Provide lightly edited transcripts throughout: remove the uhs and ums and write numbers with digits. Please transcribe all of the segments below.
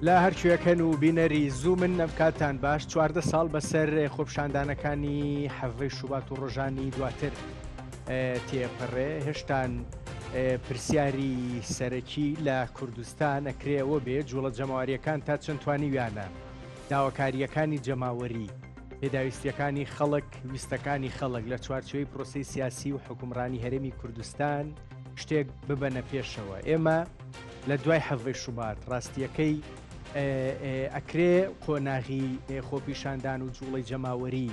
لا هەرکوێکەن و بینەری زوومن ئەمکاتان باش 14 ساڵ بەسەر خۆپشاندانەکانی حەڤەی شوبات و ڕۆژانی دواتر تێپەڕێ هێشتان پرسیاری سەرەکی لە کوردستان ئەکرێەوە بێ جوڵە جەماوەریەکان تا چەند توانیویانە داواکاریەکانی جەماوەری پێداویستیەکانی خەڵک ویستەکانی خەڵک لە چوارچوەی پرۆسی سیاسی و حکومڕانی هەرێمی کوردستان شتێک ببەنە پێشەوە. ئێمە لە دوای حەڤەی شوبات ڕاستیەکەی ئەکرێ قۆناغی خۆپیشاندان و جوڵەی جەماوەری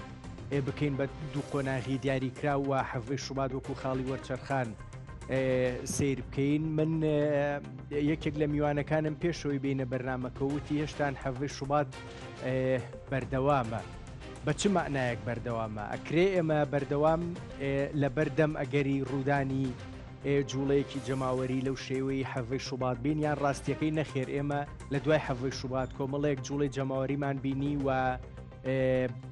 بکەین بە دوو قۆناغی دیاریکرا و حەڤەی شوبات وەکو خاڵی وەرچەرخان سیر بکەین. من یەکێک لە میوانەکانم پێشەوەی بینە بەرنامەکەوتی هێشتان حەڤەی شوبات بەردەوامە. بە چ معنایەک بەردەوامە؟ ئەکرێ ئێمە بەردەوام لە بەردەم ئەگەری ڕوودانی جوڵەیەکی جەماوەری لەو شێوەی حەڤەی شوبات بین یان ڕاستیەکەی نەخێر ئێمە لە دوای حەڤەی شوبات کۆمەڵەیەک جوڵەی جەماوەریمان بینی و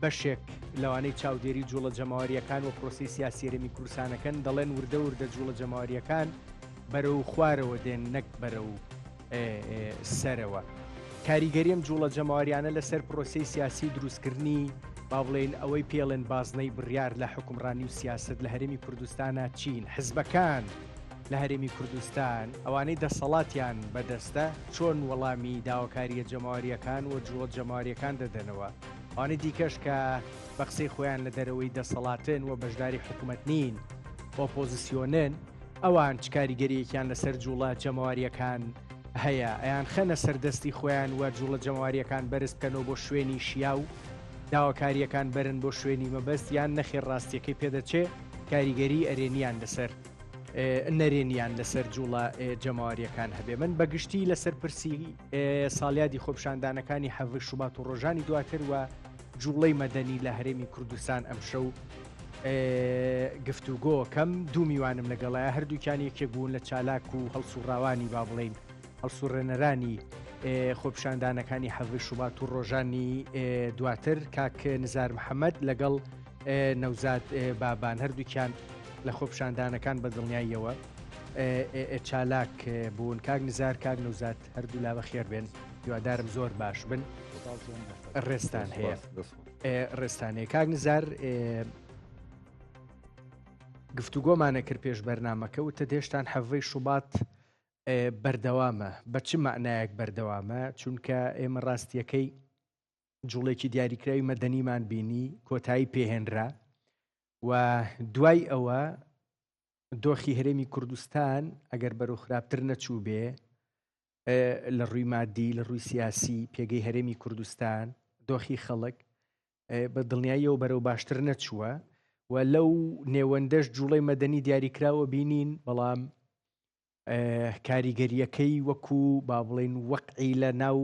بەشێک لەوانەی چاودێری جوڵە جەماوەریەکان و پرۆسی سیاسی هەرێمی کوردستانەکەن دەڵێن وردە وردە جوڵە جەماوەریەکان بەرەو خوارەوە دێن نەک بەرەو سەرەوە. کاریگەریم جوڵە جەماوەریانە لەسەر پرۆسی سیاسی دروستکردنی با بڵێن ئەوەی پێڵێن بازنەی بڕیار لە حکومڕانی و سیاست لە هەرێمی کوردستانە چین حزبەکان لە هەرێمی کوردستان ئەوانەی دەسەڵاتیان بەدەستە چۆن وەڵامی داواکاریە جەماوەریەکان و جوڵە جەماوەریەکان دەدەنەوە. ئەوانەی دیکەش کە بە قسەی خۆیان لە دەرەوەی دەسەڵاتن و بەشداری حکوومەت نین ئۆپۆزیسیۆنن ئەوان چ کاریگەریەکیان لەسەر جوڵە جەماوەریەکان هەیە ئەیان خەنە سەردەستی خۆیان وە جوڵە جەماوەریەکان بەرز بکەنەوە بۆ شوێنی شیا و داواکاریەکان بەرن بۆ شوێنی مەبەست یان نەخێر ڕاستیەکەی پێدەچێ کاریگەری ئەرێنیان لەسەر نەرێنیان لەسەر جوڵە جەماوەریەکان هەبێ. من بەگشتی لەسەر پرسی ساڵیادی خۆپشاندانەکانی حەڤەی شوبات و ڕۆژانی دواتر و جوڵەی مەدەنی لە هەرێمی کوردستان ئەمشەو گفتوگۆکەم دوو میوانم لەگەڵایە هەردووکیان یەکێک بوون لە چالاک و هەڵسوڕاوانی با بڵێن هەڵسوڕێنەرانی خۆپشاندانەکانی حەڤەی شوبات و ڕۆژانی دواتر کاک نزار محەممەد لەگەڵ نەوزاد بابان هەردووکیان لە خۆپشاندانەکان بە دڵنیاییەوە چالاک بوون. کاک نزار کاک نەوزاد هەردوو لا بەخێر بێن هیوادارم زۆر باش بن ڕێستان هەیە ڕێستانەیە. کاک نزار گفتوگۆمانە کرد پێش بەرنامەکە وتە دێشتان حەڤەی شوبات بەردەوامە. بە چ معنایەک بەردەوامە؟ چونکە ئێمە ڕاستیەکەی جوڵێکی دیاریکراوی مەدەنیمان بینی کۆتایی پێهێنرا و دوای ئەوە دۆخی هەرێمی کوردستان ئەگەر بەرەو خراپتر نەچوو بێ لە ڕووی مادی لە ڕووی سیاسی پێگەی هەرێمی کوردستان دۆخی خەڵک بە دڵنیاییەوە بەرەو باشتر نەچووە و لەو نێوەندەش جوڵەی مەدەنی دیاریکراوە بینین بەڵام کاریگەریەکەی وەکو با بڵێن وەقعی لە ناو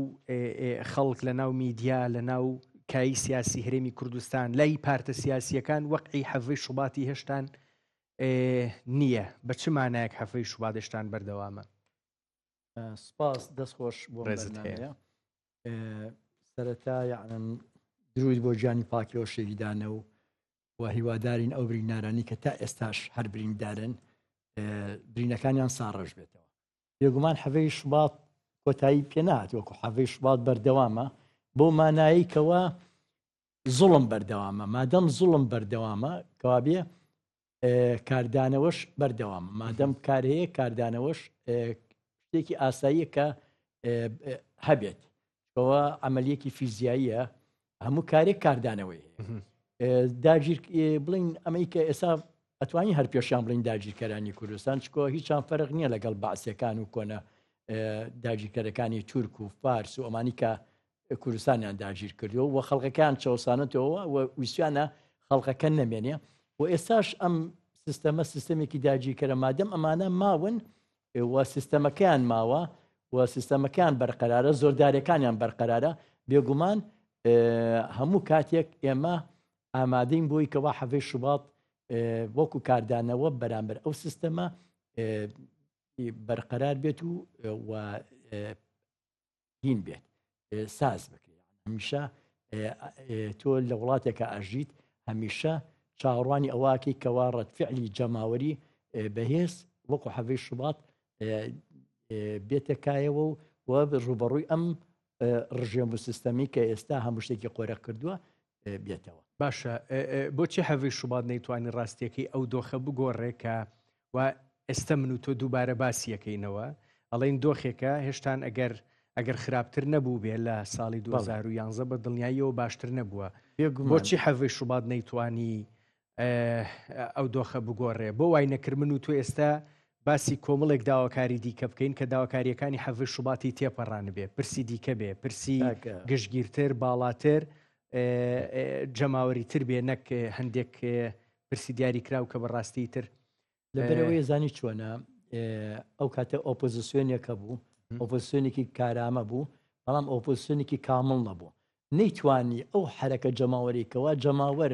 خەڵک لە ناو میدیا لە ناو کایی سیاسی هەرێمی کوردستان لای پارتە سیاسیەکان وەقعی حەڤەی شوباتی هێشتان نییە. بە چ مانایەک حەڤەی شوبات هێشتان بەردەوامە؟ سپاس دەستخۆش بۆ بەرنامەیە. سەرەتا یعنی درود بۆ گیانی پاکیەوە شەیدانە و هیوادارین ئەو برینارانی کە تا ئێستاش هەر بریندارن برینەکانیان ساڕەش بێتەوە. بێگومان حەڤەی شوبات کۆتایی پێنات وەکو حەڤەی شوبات بەردەوامە بۆ ماناییکەوە زوڵم بەردەوامە. مادەم زوڵم بەردەوامە کەوا بێ کاردانەوەش بەردەوامە. مادەم کار هەیە کاردانەوەش شتێکی ئاساییە کە هەبێت ئەوە عملیەکی فیزیاییە هەموو کارێک کاردانەوەی داگیر بڵین ئەمەی کە ئێستا ئەتوانی هەر پێشیان بڵین داگیرکەرانی کوردستان چکۆ هیچیان فەرق نییە لەگەڵ باسیەکان و کۆنە داگیرکەرەکانی تورک و فارس و ئەمانی کە کوردستانیان داگیر کردو و خەڵکەکان چاوسانەتەوە و ویسیانە خەڵکەکە نەمێنێ و ئێستاش ئەم سیستەمە سیستەمێکی داگیرکەرە مادەم ئەمانە ماون و سیستەمەکەیان ماوە و سیستەمەکان بەرقەرارە زۆردارەکانیان بەرقەرارە بێگومان هەموو کاتێک ئێمە ئامادەین بۆی کەوا حەڤەی شوبات وەکو کاردانەوە بەرامبەر ئەو سیستەمە بەرقەرار بێت و هین بێت ساز بکرێت. هەمیشە تۆ لە وڵاتێکە ئاژیت هەمیشە چاوەڕوانی ئەواکەی کەوا ڕەتفعلی جەماوەری بەهێز وەکو حەڤەی شوبات بێتەکایەوە و ڕوبەڕووی ئەم ڕژێم و سیستەمی کە ئێستا هەموو شتێکی قۆرە کردووە بێتەوە. باشە بۆچی هەڤی شوبات نەیتوانانی ڕاستیەکەی ئەو دۆخە بگۆڕێ کە و ئێستا من و تۆ دووبارە باسیەکەینەوە ئەڵێن دۆخێکە هێشتان ئەگەر خراپتر نەبوو بێ لە ساڵی 2011 بە دڵنیاییەوە باشتر نەبووە بۆچی هەڤی شوبات نەیتوانی ئەو دۆخە بگۆڕێ بۆ وای نەکرد من و تۆ ئێستا باسی کۆمەڵێک داواکاری دیکە بکەین کە داواکاریەکانی هەڤی شوباتی تێپەڕان بێ پرسی دیکە بێ پرسی گشتگیرتر باڵاتر جەماوەری تر بێ نەک هەندێک پرسی دیاری کراو کە بەڕاستی تر لەبەرەوەی زانی چۆنە ئەو کاتە ئۆپۆزیسیۆنێکە بوو ئۆپۆزیسیۆنێکی کارامە بوو بەڵام ئۆپۆزیسیۆنێکی کامڵ نەبوو نەیتوانی ئەو حرەکە جەماوەریکەوە جەماوەر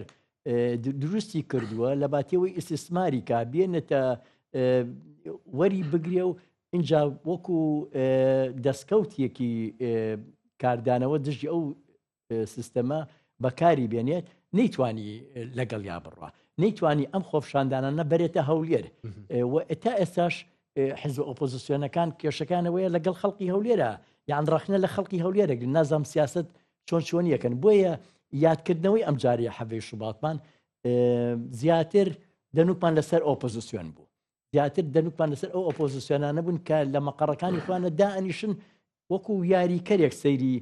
دروستی کردووە لە باتیەوەی ئیسtismاری کا بێنێتە وەری بگرێ و اینجا وەکو دەستکەوتێکی کاردانەوە دژی ئەو سیستەمە بەکاری بێنێت نەیتوانی لەگەڵ یا بڕوە نەیتوانی ئەم خۆفشاندانانە بەرێتە هەولێر تا ئێستاش حزب ئۆپۆزیسیۆنەکان کێشەکانەوەیە لەگەڵ خەڵکی هەولێرە یان ڕەخنە لە خەڵکی هەولێرە نازام سیاست چۆن یەکەن بۆیە یادکردنەوەی ئەم جاریە هەڤی شوباتمان زیاتر دەنوکمان لەسەر ئۆپۆزیسیۆن بوو زیاتر دەنوکمان لەسەر ئەو ئۆپۆزیسیۆنانە بوون کە لە مەقەڕەکانی خوانە دائنیشن وەکو یاریکەرێک سەیری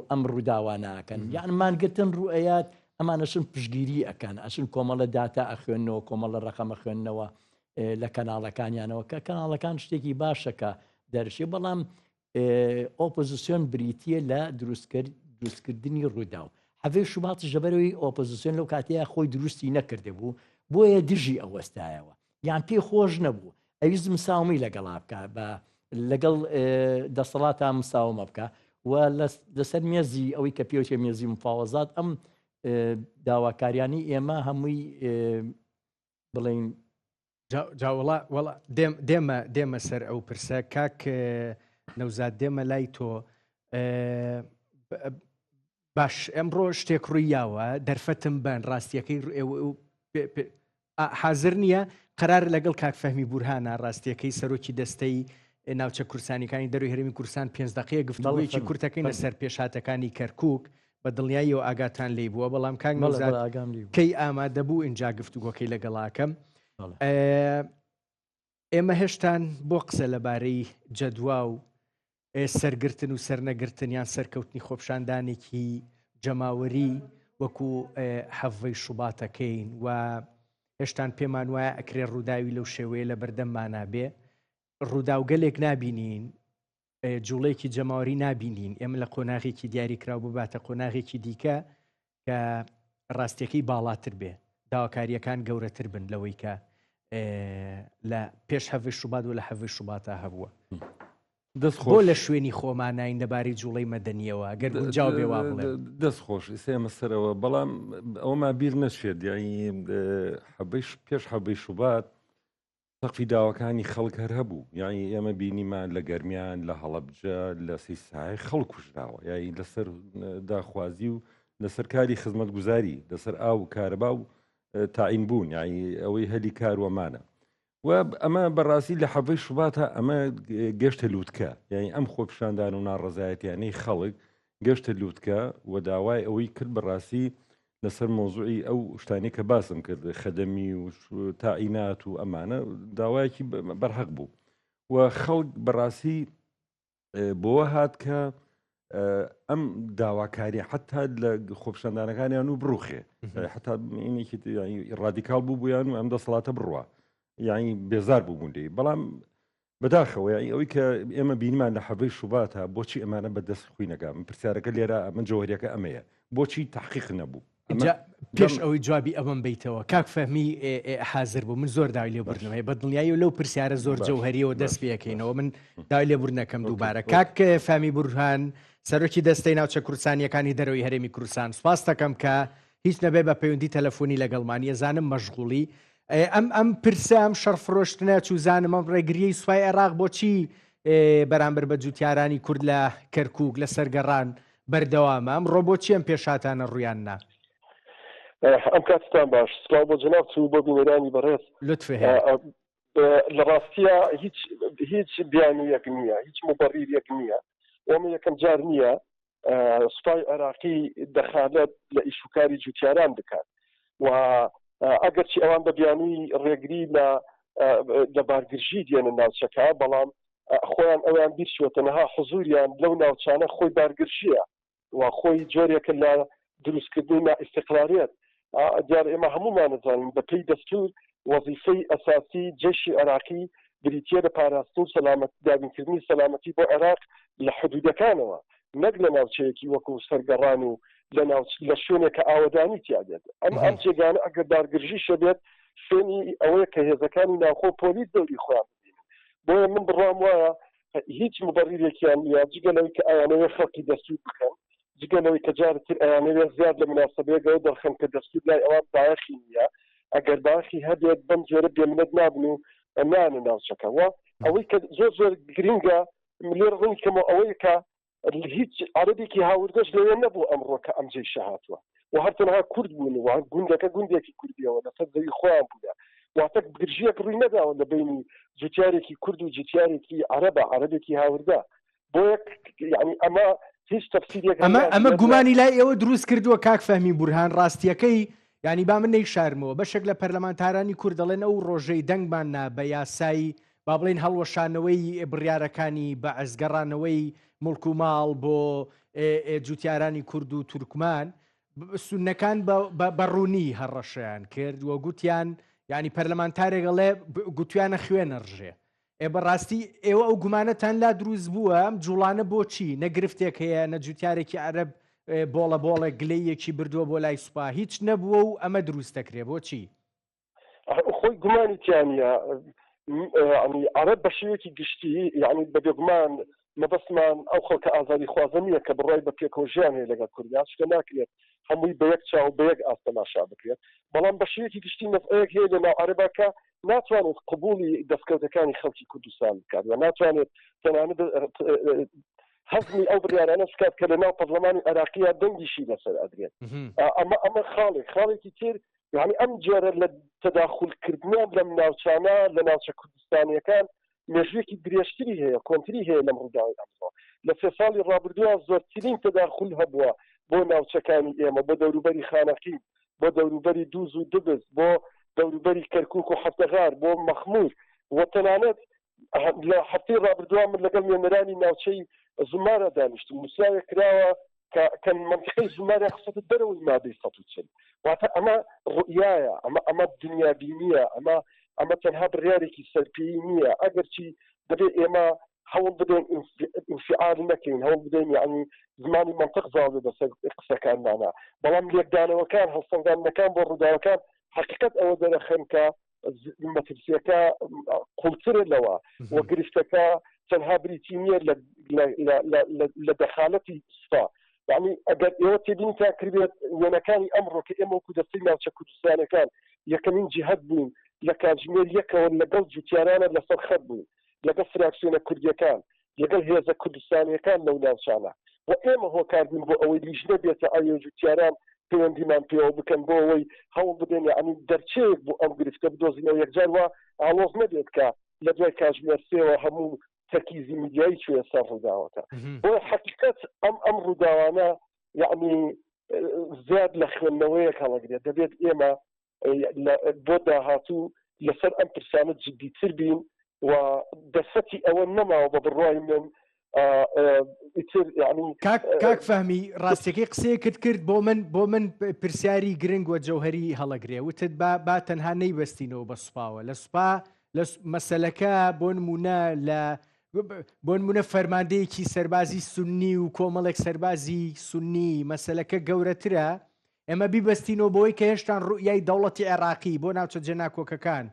ئەم ڕووداوانەکەن یان مانگرتن ڕوئەیات ئەمانەشن پشگیری ئەکەن ئەشن کۆمەڵە داتا ئەخوێنەوە کۆمەڵە ڕەقەمە خوێندنەوە لە کەناڵەکانیانەوە کە کەناڵەکان شتێکی باشەکە دەرشێ بەڵام ئۆپۆزیسیۆن بریتیە لە دروستکردنی ڕوودا و هەڤی شوبات ژەبەرەوەی ئۆپۆزیسیۆن لەو کاتەیە خۆی دروستی نەکردێ بوو بۆیە دژی ئەوەستایەوە یان پێی خۆش نەبوو ئەویست مساومی لەگەڵا بکە بە لەگەڵ دەسەڵاتە مساومە بکە و لەسەر مێزی ئەوەی کە پێوتێ مێزی مفاوەزات ئەم داواکاریانی ئێمە هەمووی بڵین جاوەڵا دێمە سەر ئەو پرسە کاک نەوزاد دێمە لای تۆ باش ئەمڕۆ شتێک ڕوویاوە دەرفەتم بن ڕاستیەکەی حاضر نییە قرار لەگەڵ کاکفەهمی بورهانە ڕاستیەکەی سەرۆکی دەستەی ناوچە کورسانیەکانی دەروی هەرێمی کورسان 5 دقیقە گفتگویەکی کورتەکەی لەسەر پێشهاتەکانی کەرکووک بە دڵنیاییەوە ئاگاتان لێ بووە بەڵام کاک نەوزاد کەی ئامادە بوو اینجا گفتوگۆکەی لەگەڵاکەم ئێمە هێشتان بۆ قسە لەبارەی جەدوا و سەرگرتن و سەرنەگرتن یان سەرکەوتنی خۆپشاندانێکی جەماوەری وەکو هەڤی شوباتەکەین و هێشتان پێمان وایە ئەکرێ ڕووداوی لەو شێوەیە لە بەردەممانە بێ ڕووداوگەلێک نابینین جوڵەیەکی جەماوەری نابینین ئێمە لە قۆناغێکی دیاری کراو بباتە قۆناغێکی دیکە کە ڕاستیەکەی باڵاتر بێ داواکاریەکان گەورەتر بن لەوەی کە لە پێش هەڤی شوبات و لە هەڤی شوباتە هەبووە بۆ لە شوێنی خۆمانین لەبارەی جوڵەی مەدەنیەوە گەر جاو بێوا بڵێ دەست خۆش ئێمە سەرەوە بەڵام ئەوما بیر نەچێت یانی پێش هەڤی شوبات سەقفی داواکانی خەڵک هەر هەبوو یانی ئێمە بینیمان لە گەرمیان لە هەڵەبجە لە سیسای خەڵک کوژراوە یانی لەسەر داخوازی و لەسەر کاری خزمەت گوزاری لەسەر ئاو کارەبا و تاعین بوون یانی ئەوەی هەلی کاروەمانە و ئەمە بەڕاستی لە هەڤی شوباتە ئەمە گەشتە لووتکە یعنی ئەم خۆپشاندان و ناڕەزایەتیانەی خەڵک گەشتە لووتکە و داوای ئەوەی کرد بەڕاستی لەسەر مۆزوعی ئەو شتانی کە باسم کرد خەدەمی و تاعینات و ئەمانە داوایەکی بەرحەق بوو و خەڵک بەڕاستی بۆوە هات کە ئەم داواکاری حتا لە خۆپشاندانەکانیان و بڕوخێ حتا اینێکی ڕادیکال بوو بوویان و ئەم دەسەڵاتە بڕوە یعنی بێزار بوو بووندی بەڵام بەداخەوە ئەوەی کە ئێمە بینیمان لە هەڤی شوباتە بۆچی ئەمانە بەدەست خوینەکە من پرسیارەکە لێرە من جەوهریەکە ئەمەیە بۆچی تحقیق نەبوو پێش ئەوەی جوابی ئەوەم بیتەوە کاک فەهمی حاضر بوو من زۆر داوای لێبوردنەوەی بە دڵنیایی و لەو پرسیارە زۆر جەوهریەوە دەست پێەکەینەوە من داوای لێبوردنەکەم دووبارە کاک فەهمی بورهان سەرۆکی دەستەی ناوچە کورسانیەکانی دەرەوەی هەرێمی کوردستان سوپاس دەکەم کە هیچ نەبێ بە پەیوەندی تەلەفۆنی لەگەڵمان ێزانم مەشغوڵی ئەم پرسە ئەم شەڕفرۆشتنە چوزانم ئەم ڕێگریەی سوپای عێراق بۆچی بەرامبەر بە جوتیارانی کورد لە کەرکووک لە سەرگەڕان بەردەوامە ئەمڕۆ بۆچی ئەم پێشاتانە ڕوویاننا ئەم کاتتان باش سڵاو بۆ جەناب و بۆ بینەرانی بەڕێز لطفێ لە ڕاستیە هیچ بیانویەک نییە هیچ مبەڕیرێک نییە ومە یەکەم جار نییە سوپای عێراقی دەخالەت لە ئیشوکاری جوتیاران دەکات و ئەگەرچی ئەوان بە بیانووی ڕێگری لە بارگرژی دێنە ناوچەکە بەڵام خۆیان ئەویان بیرچوەتەنەها حزوریان لەو ناوچانە خۆی بارگرژیە و خۆی جۆرێکە لە دروستکردنی نائیستیقلاریەت دیارە ئێمە هەمومان نەزانین بە پێی دەستور وەزیفەی ئەساسی جێشی عێراقی بریتیە لە پاراستن سەلامەت دابینکردنی سەلامەتی بۆ عێراق لە حدودەکانەوە نەک لە ناوچەیەکی وەکو سەرگەڕان و لە شوێنێکە ئاوەدانی تیادێت ئەم جێگانە ئەگەر دارگرژی شەبێت شوێنی ئەوەیە کە هێزەکانی ناوخۆ پۆلیس دەوری خۆیان ببینن بۆیە من بڕام وایە هیچ مبەریرێکیان نیە جگەلەوەی کە ئەیانەوێ خەڵکی دەستور بکەن جگەلەوەی کە جارتر ئەیانەوێ زیاد لە مناسبەیەکەوە دەرخەن کە دەستور لای ئەوان باەخی نییە ئەگەر باخی هەبێت بەم جۆرە بێمنەت نابن و نانە ناوچەکەەوە ئەوەی کە زۆر گرینگە لێر ڕووی کەمە ئەوەیە کە هیچ عەرەبێکی هاوردەش لەوێ نەبوو ئەمڕۆکە ئەم جێشە هاتووە و هەرتەنها کورد بوون و گوندەکە گوندێکی کوردیەوە لەسەر زەوی خۆیان بووە واتە گرژیەک ڕووی نەداوە لە بینی جوتیارێکی کورد و جوتیارێکی عەرەبێکی هاوردە بۆیە یعنی ئەمە هیچ تەفسیرێک ئەمە گومانی لای ئێوە دروست کردووە کاک فەهمی بورهان ڕاستیەکەی ینی با من نەیشارمەوە بەشێک لە پەرلەمانتارانی کورد دەڵێن ئەو ڕۆژەی دەنگمان نا بە یاسایی با بڵێن هەڵوەشانەوەی بڕیارەکانی بە ئەزگەڕانەوەی مڵک و ماڵ بۆ جوتیارانی کورد و تورکمان سونەکان بەڕوونی هەڕەشەیان کرد وە گوتیان ینی پەرلەمانتارێکڵێ گوتیانە خوێنە ڕژێ بەڕاستی ئێوە ئەو گومانەتان لا دروست بووە ئەم جوڵانە بۆچی نەگرفتێک هەیە نەجوتیارێکی عەرەب بۆڵە گلەیەکی بردووە بۆ لای سوپا هیچ نەبووە و ئەمە دروستەکرێ بۆچی خۆی گومانی تیانە عەرەب بە شێوەیەکی گشتی یعنی بە بێگومان مەبەستمان ئەو خەڵکە ئازادی خوازە نییە کە بڕای بە پێکەوژیان هەیە لەگەڵ کوردیان شتە ناکرێت هەمووی بە یەک چاو بە یەک ئاستەماشا بکرێت بەڵام بە شێوەیەکی گشتی نەفعەیەک هەیە لە ناو عەرەبەکە ناتوانێت قبولی دەستکەوتەکانی خەڵکی کوردستان بکات و ناتوانێت تەنانەت هەزمی ئەو بڕیارانە بکات کە لە ناو پەرلەمانی عێراقیە دەنگیشی لەسەر ئەدرێت ئەمە خاڵێکی تر یعنی ئەم جۆرە لە تەداخولکردنیان لەم ناوچانە لە ناوچە کوردستانیەکان مێژوێکی درێژتری هەیە کۆنتری هەیە لەم ڕووداوی ئەمڕۆ لە سێ ساڵی ڕابردووە زۆرترین تەداخول هەبووە بۆ ناوچەکانی ئێمە بۆ دەوروبەری خانەقین بۆ دەوروبەری دووز و دبز بۆ دەوروبەری کەرکووک و حەفتەغار بۆ مەخمور و تەنانەت لە هەفتەی ڕابردووە من لەگەڵ نوێنەرانی ناوچەی زمارە دانیشتم نووسراوێک کراوە کە منطقەی زمارە قسەتە دەرەوەی مادەی 140 واتە ئەمە ڕوئیایە ئەمە دنیابینیە ئەمە تەنها بڕیارێکی سەرپێیی نییە ئەگەرچی دەبێت ئێمە هەوڵ بدەین انفعال نەکەین هەوڵ بدەین یعنی زمانی منطق زاڵێ بەسەر قسەکانمانە بەڵام لێکدانەوەکان هەڵسەنگاندنەکان بۆ ڕووداوەکان حقیقەت ئەوە دەرەخەن کە مەترسیەکە قوڵترە لەوە وە گرفتەکە تەنها بریتی نییە لە دەخالەتی سوپا یعنی ئەگەر ئێوە تێبینتان کردێت وێنەکانی ئەمڕۆ کە ئێمە وەکو دەستەی ناوچە کوردستانەکان یەکەمین جیهەت بوون لە کاتژمێر یەکەوە لەگەڵ جوتیارانە لەسەر خەت بوون لەگەڵ فراکسیۆنە کوردیەکان لەگەڵ هێزە کوردستانیەکان لەو ناوچانە و ئێمە هۆکار بوون بۆ ئەوەی لیژنە بێتە ئایا جوتیاران پەیوەندیمان پێوە بکەن بۆ ئەوەی هەوڵ بدەین یعنی دەرچەیەک بۆ ئەم گرفتە بدۆزینەوە یەکجار وە ئاڵۆز نەبێت کە لە دوای کاتژمێر سێوە هەموو تەرکیزی میدیایی کوێ سەر ڕووداوەکە بۆ حقیقەت ئەم ڕووداوانە یعنی زیاد لە خوێندنەوەیەک هەڵەگرێت دەبێت ئێمە بۆ داهاتوو لەسەر ئەم پرسانە جددیتر بین و دەسەتی ئەوە نەماوە بە بڕوای من کاک فەهمی ڕاستیەکەی قسەیەکت کرد بۆ من پرسیاری گرنگ و جەوهەری هەڵەگرێ وتت با تەنها نەیبەستینەوە بە سوپاوە لە سوپا لە مەسەلەکە بۆ نمونە فەرماندەیەکی سەربازی سونی و کۆمەڵێک سەربازی سونی مەسەلەکە گەورەترە ئێمە بیبەستینەوە بۆی کە هێشتان ڕوئیای دەوڵەتی عێراقی بۆ ناوچە جێناکۆکەکان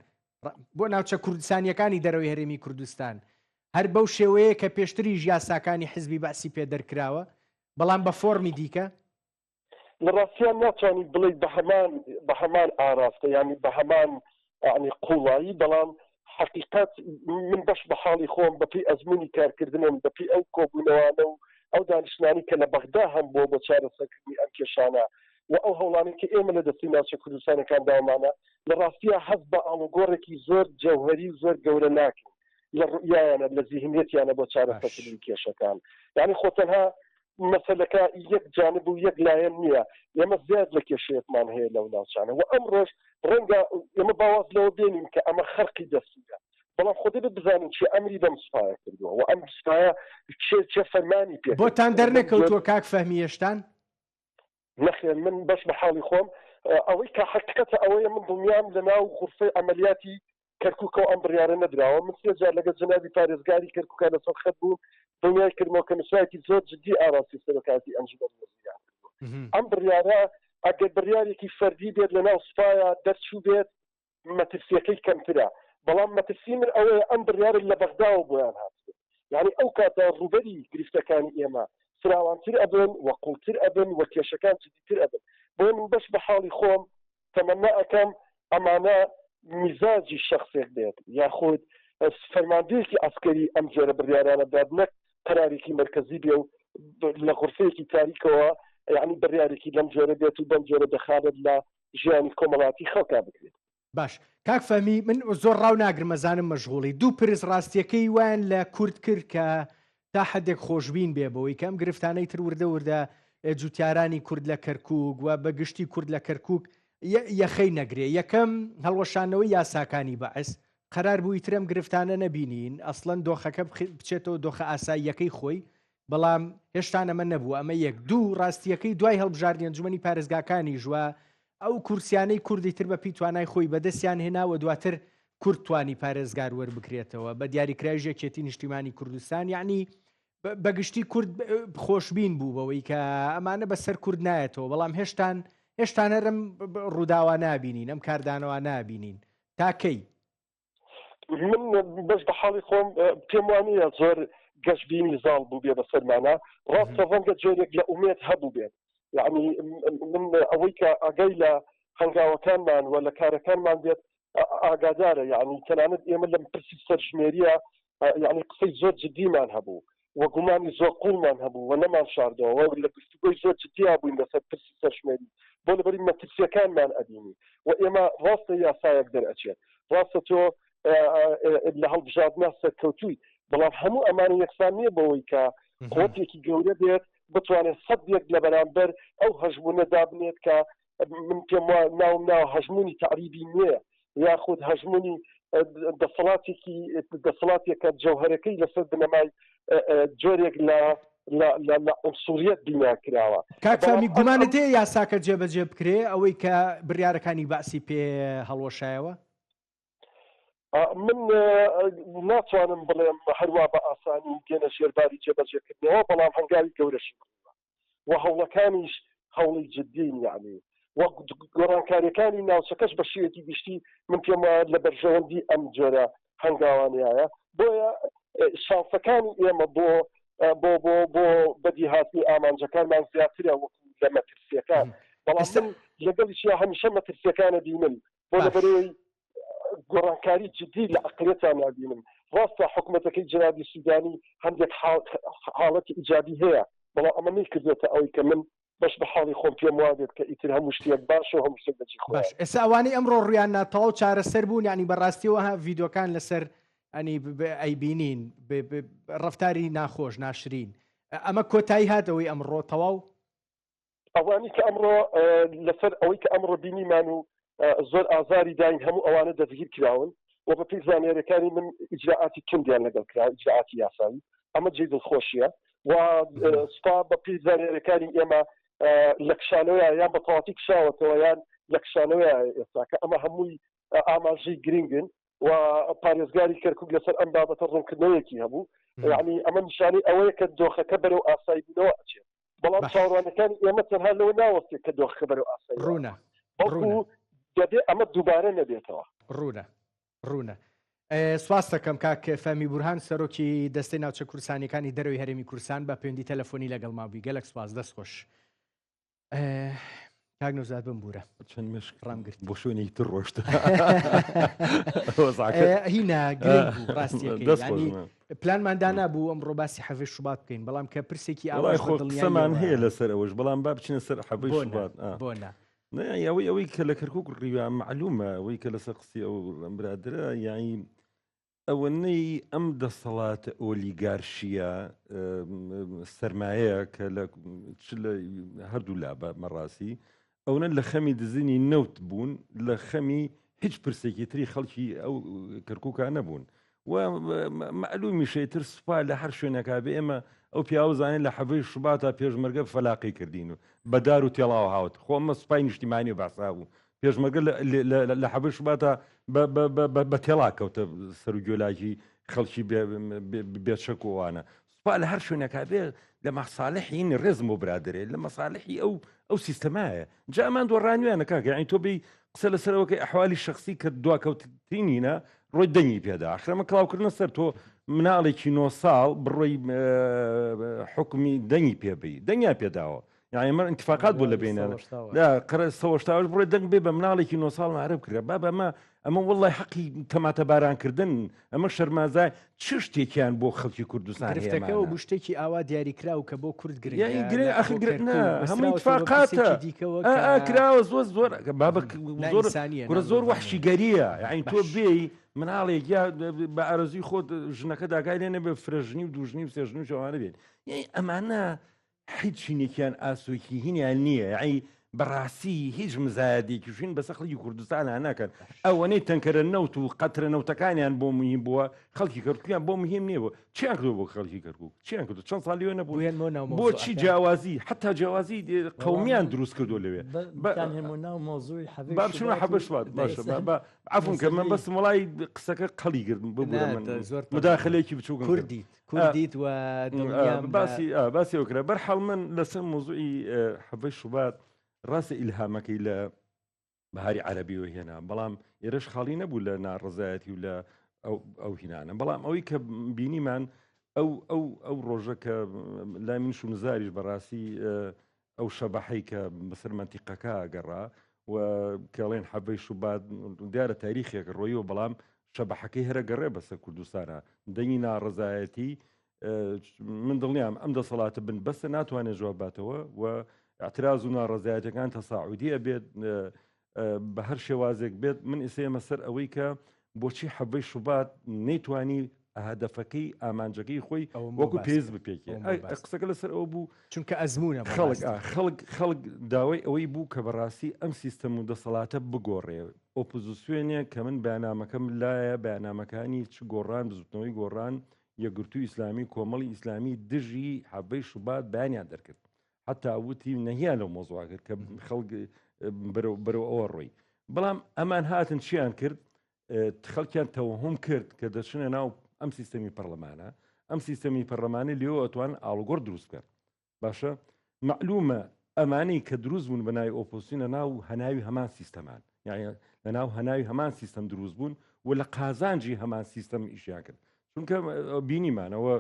بۆ ناوچە کوردستانیەکانی دەرەوەی هەرێمی کوردستان هەر بەو شێوەیە کە پێشتری یاساکانی حزبی باسی پێ دەرکراوە بەڵام بە فۆرمی دیکە لە ڕاستیان ناتوانانی بڵێ بە هەمان ئاراستە ینی بە هەمان ینی قوڵایی بەڵام حقیقت من بەش بە حاڵی خۆم بەپی ئەزمموی کارکردنم بەپی ئەو کۆبوونەوانە و ئەو دانیشتانی کە لە بەغدا هەم بۆ چارەسەرکردنی ئەم کێشانە و ئەو هەوڵانی کە ئێمە لە دەستی ناوچە کوردستانەکان داوامانە لە ڕاستیە هەست بە ئاڵوگۆڕێکی زۆر جەوهەری و زۆر گەورە ناکەین لە ڕوئیانە لە ذهنیەتیانە بۆ چارەسەری کێشەکان یعنی خۆ تەنها مەسەلەکە یەک جانب و یەک لایەن نییە ئێمە زیاد لە کێشەیەکمان هەیە لەو ناوچانە و ئەمڕۆژ ڕەنگە ئێمە باواز لەوە بێنین کە ئەمە خەرقی دەستیە بەڵام خۆدە بزانین چی ئەمری بەم سوپایە کردووە و ئەم سوپایە چێ فەرمانی پێ بۆتان دەرنەکەوتووە کاک فەهمی هێشتان نەخێن من بەش بە حاڵی خۆم ئەوەی کە حقیقەتە ئەوەیە من دڵنیام لە ناو غورفەی ئەمەلیاتی کەرکووکەوە ئەم بڕیارە نەدراوە من سێ جار لەگەڵ جەنابی پارێزگاری کەرکووکە لەسەر خەت بوو دڵنیای کردمەوە کە نووسراتی زۆر جددی ئاراسی سەرۆکاتی ئەنجومەن وەزیران ئەم بڕیارە ئەگەر بڕیارێکی فەردی بێت لە ناو سوپایە دەرچوو بێت مەترسیەکەی کەمترە بەڵام مەترسی من ئەوەیە ئەم بڕیارە لە بەغداوە بۆیان هاتبێت یعنی ئەو کاتە ڕوبەری گرفتەکانی ئێمە فراوانتر ئەبن وەقوڵتر ئەبن و کێشەکان جدیتر ئەبن بۆ من بەش بە حاڵی خۆم تەمەنا ئەەکەم ئەمانە میزاجی شخصێک بێت یاخود فەرماندەیەکی ئەسکەری ئەم جۆرە بڕیارانە داد نەک قەرارێکی مرکزی بێ و لە غورفەیەکی تاریکەوە یعنی بڕیارێکی لەم جۆرە بێت و بەم جۆرە دەخابێت لە ژیانی کۆمەڵاتی خەڵکا بکرێت باش کاک فەمی من زۆر ڕاو ناگرم مەزانم مەشغوڵی دوو پرس ڕاستیەکەی وان لە کورد کرد کە تا حدێک خۆشببین بێ بەوەی کەم گرفتانەی تر وردە وردە جوتیارانی کورد لە کەرکووک و بەگشتی کورد لە کەرکووک یەخەی نەگرێ یەکەم هەڵوەشانەوەی یاساکانی بەعس قەرار بووی ترم گرفتانە نەبینین ئەسڵەن دۆخەکە بچێتەوە دۆخە ئاساییەکەی خۆی بەڵام هێشتا ئەمە نەبوو ئەمە یەک دوو ڕاستیەکەی دوای هەڵبژاردنی ئەنجومەنی پارێزگاکانی ژوە ئەو کورسیانەی کوردی تر بە پێی توانای خۆی بەدەستیان هێناوە دواتر کورد توانی پارێزگار وەربکرێتەوە بە دیاریکراوی یەکێتی نیشتیمانی کوردستان یعنی بەگشتی کورد خۆشببین بوو بەوەی کە ئەمانە بەسەر کورد نایەتەوە بەڵام هێشتانەرم ڕووداوە نابینین ئەم کاردانەوە نابینین تاکەی من بەش بە حاڵی خۆم پێم وانە زۆر گەشتبینی زاڵ بوو بێ بەسەرمانە ڕاستە ڤەنگە جۆرێک لە ئومێد هەبوو بێت یعنی من ئەوەی کە ئەگەی لە هەنگاوەکانمان و لە کارەکانمان بێت ئاگادارە یعنی تەنانەت ئێمە لەم پرسی سەرژمێریە یعنی قسەی زۆر جددیمان هەبوو وە گومانی زۆر قوڵمان هەبوو و نەمان شاردەوە لە گفتوگۆی زۆر جددیا بووین لەسەر پرسی سەرژمێری بۆ لەبەری مەترسیەکانمان ئەبینی و ئێمە ڕاستە یاسایەک دەرئەچێت ڕاستە تۆ لە هەڵبژاردنە سەرکەوتووی بەڵام هەموو ئەمانە یەکسان نییە بەوەی کە قۆتێکی گەورە بێت بتوانێت سەدێک لە بەرامبەر ئەو هەژمونە دابنێت کە من پێم ناو هەژمونی تعریبی نییە یاخود هەژمونی دەسەڵاتێکە جەوهرەکەی لەسەر بنەمای جۆرێک لە ئوسوریەت بنا کراوە کاک فەمی گومانت هەیە یاساکە جێبەجێ بکرێ ئەوەی کە بڕیارەکانی باسی پێ هەڵوەشایەوە من ناتوانم بڵێم هەروە بە ئاسانی گەنە شێرباری جێبەجێکردنەوە بەڵام هەنگاوی گەورەشی و هەوڵەکانیش هەوڵی جددین یعنی وە گۆڕانکاریەکانی ناوچەکەش بە شێوەیەکی گشتی من پێم وایە لە بەرژەوەندی ئەم جۆرە هەنگاوانیایە بۆیە شانسەکانی ئێمە بۆ بەدیهاتنی ئامانجەکانمان زیاترە وەکو لە مەترسیەکان بەڵام من لەگەڵیشیا هەمیشە مەترسیەکانە بینم بۆ لەبەرەوەی گۆڕانکاری جددی لە عقلێتان نبینم ڕاستە حکوومەتەکەی جەنابی سوودانی هەندێک حاڵەتی ئیجابی هەیە بەڵام ئەمە نەیکردێتە ئەوەی کە من بەش بە حاڵی خۆم پێم وابێت کە ئیتر هەموو شتێک باشە و هەموو شتێک بەجێ خۆش ئێستا ئەوانەی ئەمڕۆ ڕویان ناتەواو چارەسەر بوون ینی بەڕاستیەوە ڤیدۆکان لەسەر ئەنی ئەیبینین ڕەفتاری ناخۆش ناشرین ئەمە کۆتایی هاتەوەی ئەمڕۆ تەواو ئەوانی کە ئەمڕۆ لەسەر ئەوەی کە ئەمڕۆ بینیمان و زۆر ئازاری داین هەموو ئەوانە دەستگیر کراون و بە پێی زانێرەکانی من ئیجراعاتی کندیان لەگەڵ کرا ئیجراعاتی یاسایی ئەمە جێ دڵخۆشیە و ستا بە پێی زانێرەکانی ئێمە لە کشانەوەیە یان بە تەواتی کشاوەتەوە یان لە کشانەوەیە ئێستاکە ئەمە هەمووی ئاماژەی گرنگن و پارێزگاری کەرکووک لەسەر ئەم بابەتە ڕوونکردنەوەیەکی هەبوو یعنی ئەمە نیشانەی ئەوەیە کە دۆخەکە بەرەو ئاسایی بوونەوە ئەچێت بەڵام چاوەڕوانەکانی ئێمە تەنها لەوە ناوەستێت کە دۆخەکە بەرەو ئاسایی ڕوونە بەڵکو دەبێت ئەمە دووبارە نەبێتەوە ڕوونە سواس دەکەم کاک فەمی بورهان سەرۆکی دەستەی ناوچە کورسانیەکانی دەرەوەی هەرێمی کورسان بە پەیوەندی تەلەفۆنی لەگەڵ مابووی گەلێک سواس دەست خۆش کاک نەوزاد بم بورە چەند مشک ڕامگرت بۆ شوێنێکی تر ڕۆشتە هینا گرنگ بوو ڕاستیەکەی پلانماندا بوو ئەمڕۆ باسی حەڤێ شوبات بکەین بەڵام کە پرسێکی ئاوەمان هەیە لەسەر ئەوەش بەڵام با بچینە سەر حەڤەی شوبات بۆنە ئەوەی کە لە کەرکووک ڕیوە معلومە ئەوەی کە لەسەر قسەی ئەو برادرە یانی ئەوەنەی ئەم دەسەڵاتە ئۆلیگارشیە سەرمایەیە کە لە هەردوو لا بە مەڕاستی ئەوەنە لە خەمی دزینی نەوت بوون لە خەمی هیچ پرسێکی تری خەڵکی ئەو کەرکووکە نەبوون و معلومی شەیتر سوپا لە هەر شوێنەکە بێ ئێمە ئەو پیاوەزانین لە حەڤەی شوباتە پێشمەرگە فەلاقی کردین و بەدار و تێڵاو هاوت خۆمە سوپای نیشتیمانی و باسا بوو پێشمەرگە لە حەڤەی شوباتە بە تێڵا کەوتە سەر و گوێلاکی خەڵکی بێت شەکووانە سوپا لە هەر شوێنەکە بێ لە مەساڵحی ڕێزم و برادرێ لە مەساڵحی ئەو سیستەمایە جا ئەمان دۆڕانویانە کاکە یعنی تۆ بی قسە لەسەرەوەکەی ئەحوالی شخصی کە دواکەوتینینە ڕۆی دەنگی پێدا ئەخرەمە کڵاوکردنە سەر تۆ مناڵێکی 9 ساڵ بڕۆی حکمی دەنگی پێبی دەنگیا پێداوە یعنی من انتفاقات بوو لە بینە قرە سەوەشتاوش بڕۆی دەنگ بێ بە مناڵێکی 9 ساڵ معرب کرد بابە ئەمە وڵی حەقی تەماتە بارانکردن ئەمە شەرمازای چ شتێکیان بۆ خەڵکی کوردستان گرفتەکەەوە بوو شتێکی ئاوا دیاریکرا و کە بۆ کورد گرێ هەمووی اتفاقاتە کراوە زۆر وحشیگەریە یعنی تۆ بێ مناڵێک یا بە ئارەزوی خۆت ژنەکە داگای لێنە بێ فرەژنی و دوژنی و سێژنی و شەوانە بێت یعنی ئەمانە هیچ شینێکیان ئاسۆکی هینیان نییە یعنی بەڕاستی هیچ مزایدێکیشین بە سەخڵی کوردستان ناکەن ئەوەنەی تەنکەرە نەوت و قەترە نەوتەکانیان بۆ مهم بووە خەڵکی کەرکویان بۆ مهم نییە بوو چیان کردو بۆ خەڵکی کەرکوو چیان کردو چەند ساڵیوە نەبوو بۆچی جیاوازی حتا جیاوازی قەومیان دروست کردو لەوێ بابچون حەبەشوات باشە عفون کە من بەس وڵای قسەکە قەڵی گرم ببوورە من مداخلەیەکی بچوو کوردیت و باسی ئەوکرا بەرحەڵ من لەسەر مۆزوعی حەبەی شوبات ڕاستە ئیلهامەکەی لە بەهاری عەرەبی وهێنا بەڵام ئێرەش خاڵی نەبوو لە ناڕزایەتی و لە ئەو هینانە بەڵام ئەوەی کە بینیمان ئەو ڕۆژە کە لای من شومزاریش بەڕاستی ئەو شەبەحەی کە بەسەر منتیقەکە گەڕا و کەڵێن حەبەی شوبات دیارە تاریخێک ڕۆیەوە بەڵام شەبەحەکەی هەرە گەڕێ بەسەر کوردستانە دەنگی ناڕزایەتی من دڵنیام ئەم دەسەڵاتە بن بەسە ناتوانێت جواباتەوە و اعتراض و ناڕزایەتەکان تەساعودیە بێت بە هەر شێوازێک بێت من ئێسێمە سەر ئەوەی کە بۆچی حەبەی شوبات نەیتوانی هەدەفەکەی ئامانجەکەی خۆی وەکو پێز بپێکێ قسەکە لەسەر ئەو بوو چونکە ئەزمونە خەڵک داوای ئەوەی بوو کە بەڕاستی ئەم سیستەم و دەسەڵاتە بگۆڕێ ئۆپۆزیسیۆنێ کە من بەیانامەکەم لایە بەیانامەکانی چ گۆڕان بزوتنەوەی گۆڕان یەکگرتووی ئیسلامی کۆمەڵی ئیسلامی دژی حەبەی شوبات بەیانیان دەرکرد حتا وتی نەهیان لەو مۆزوع کرد کە خەڵک بەرەو ئەوە ڕۆی بەڵام ئەمان هاتن چیان کرد خەڵکیان تەوەهم کرد کە دەچنە ناو ئەم سیستەمی پەرلەمانە ئەم سیستەمی پەرلەمانی لێەوە ئەتوان ئاڵگۆڕ دروست کرد باشە معلومە ئەمانەی کە دروست بوون بەناوی ئۆپۆزیسیۆن ناو هەناوی هەمان سیستەمان یعنی لە ناو هەناوی هەمان سیستەم دروست بوون و لە قازانجی هەمان سیستەم ئیشیان کرد چونکە بینیمانەوە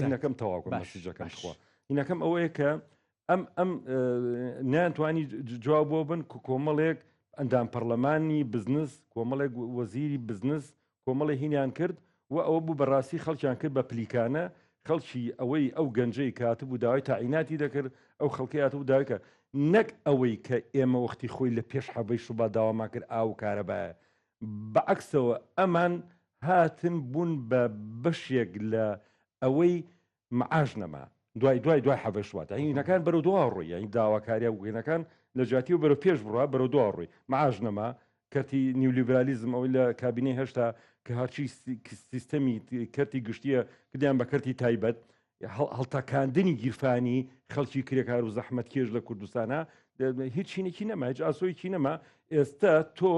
هینەکەم تەواوکەم مەسیجەکەم خوا هینەکەم ئەوەیە کە ئەم ناتوانی جواب بۆ بن کۆمەڵێک ئەندام پەرلەمانی بزنس کۆمەڵێک وەزیری بزنس کۆمەڵی هینیان کرد و ئەوە بوو بەڕاستی خەڵکیان کرد بە پلیکانە خەڵکی ئەوەی ئەو گەنجەی کاتبوو داوای تاعیناتی دەکرد ئەو خەڵکیات و داوایکە نەک ئەوەی کە ئێمە وەختی خۆی لە پێش حەبەی شوبات داواما کرد ئاو کارەبایە بەعکسەوە ئەمان هاتن بوون بە بەشێک لە ئەوەی معاش نەما دوای حەبەی شوبات هینەکان بەرەو دوا ڕۆی یعنی داواکاریە وگەینەکان لە جاتی و بەرەو پێش بڕوا بەرەو دوا ڕۆی معاش نەما کەرتی نیولیبرالیزم ئەوەی لە کابینەی هەشتا کە هەرچی سیستەمی کەرتی گشتیە کردیان بە کەرتی تایبەت هەڵتاکاندنی گیرفانی خەڵکی کرێکار و زەحمەت کێش لە کوردستانە هیچ چینێکی نەما هیچ ئاسۆیکی نەما ئێستا تۆ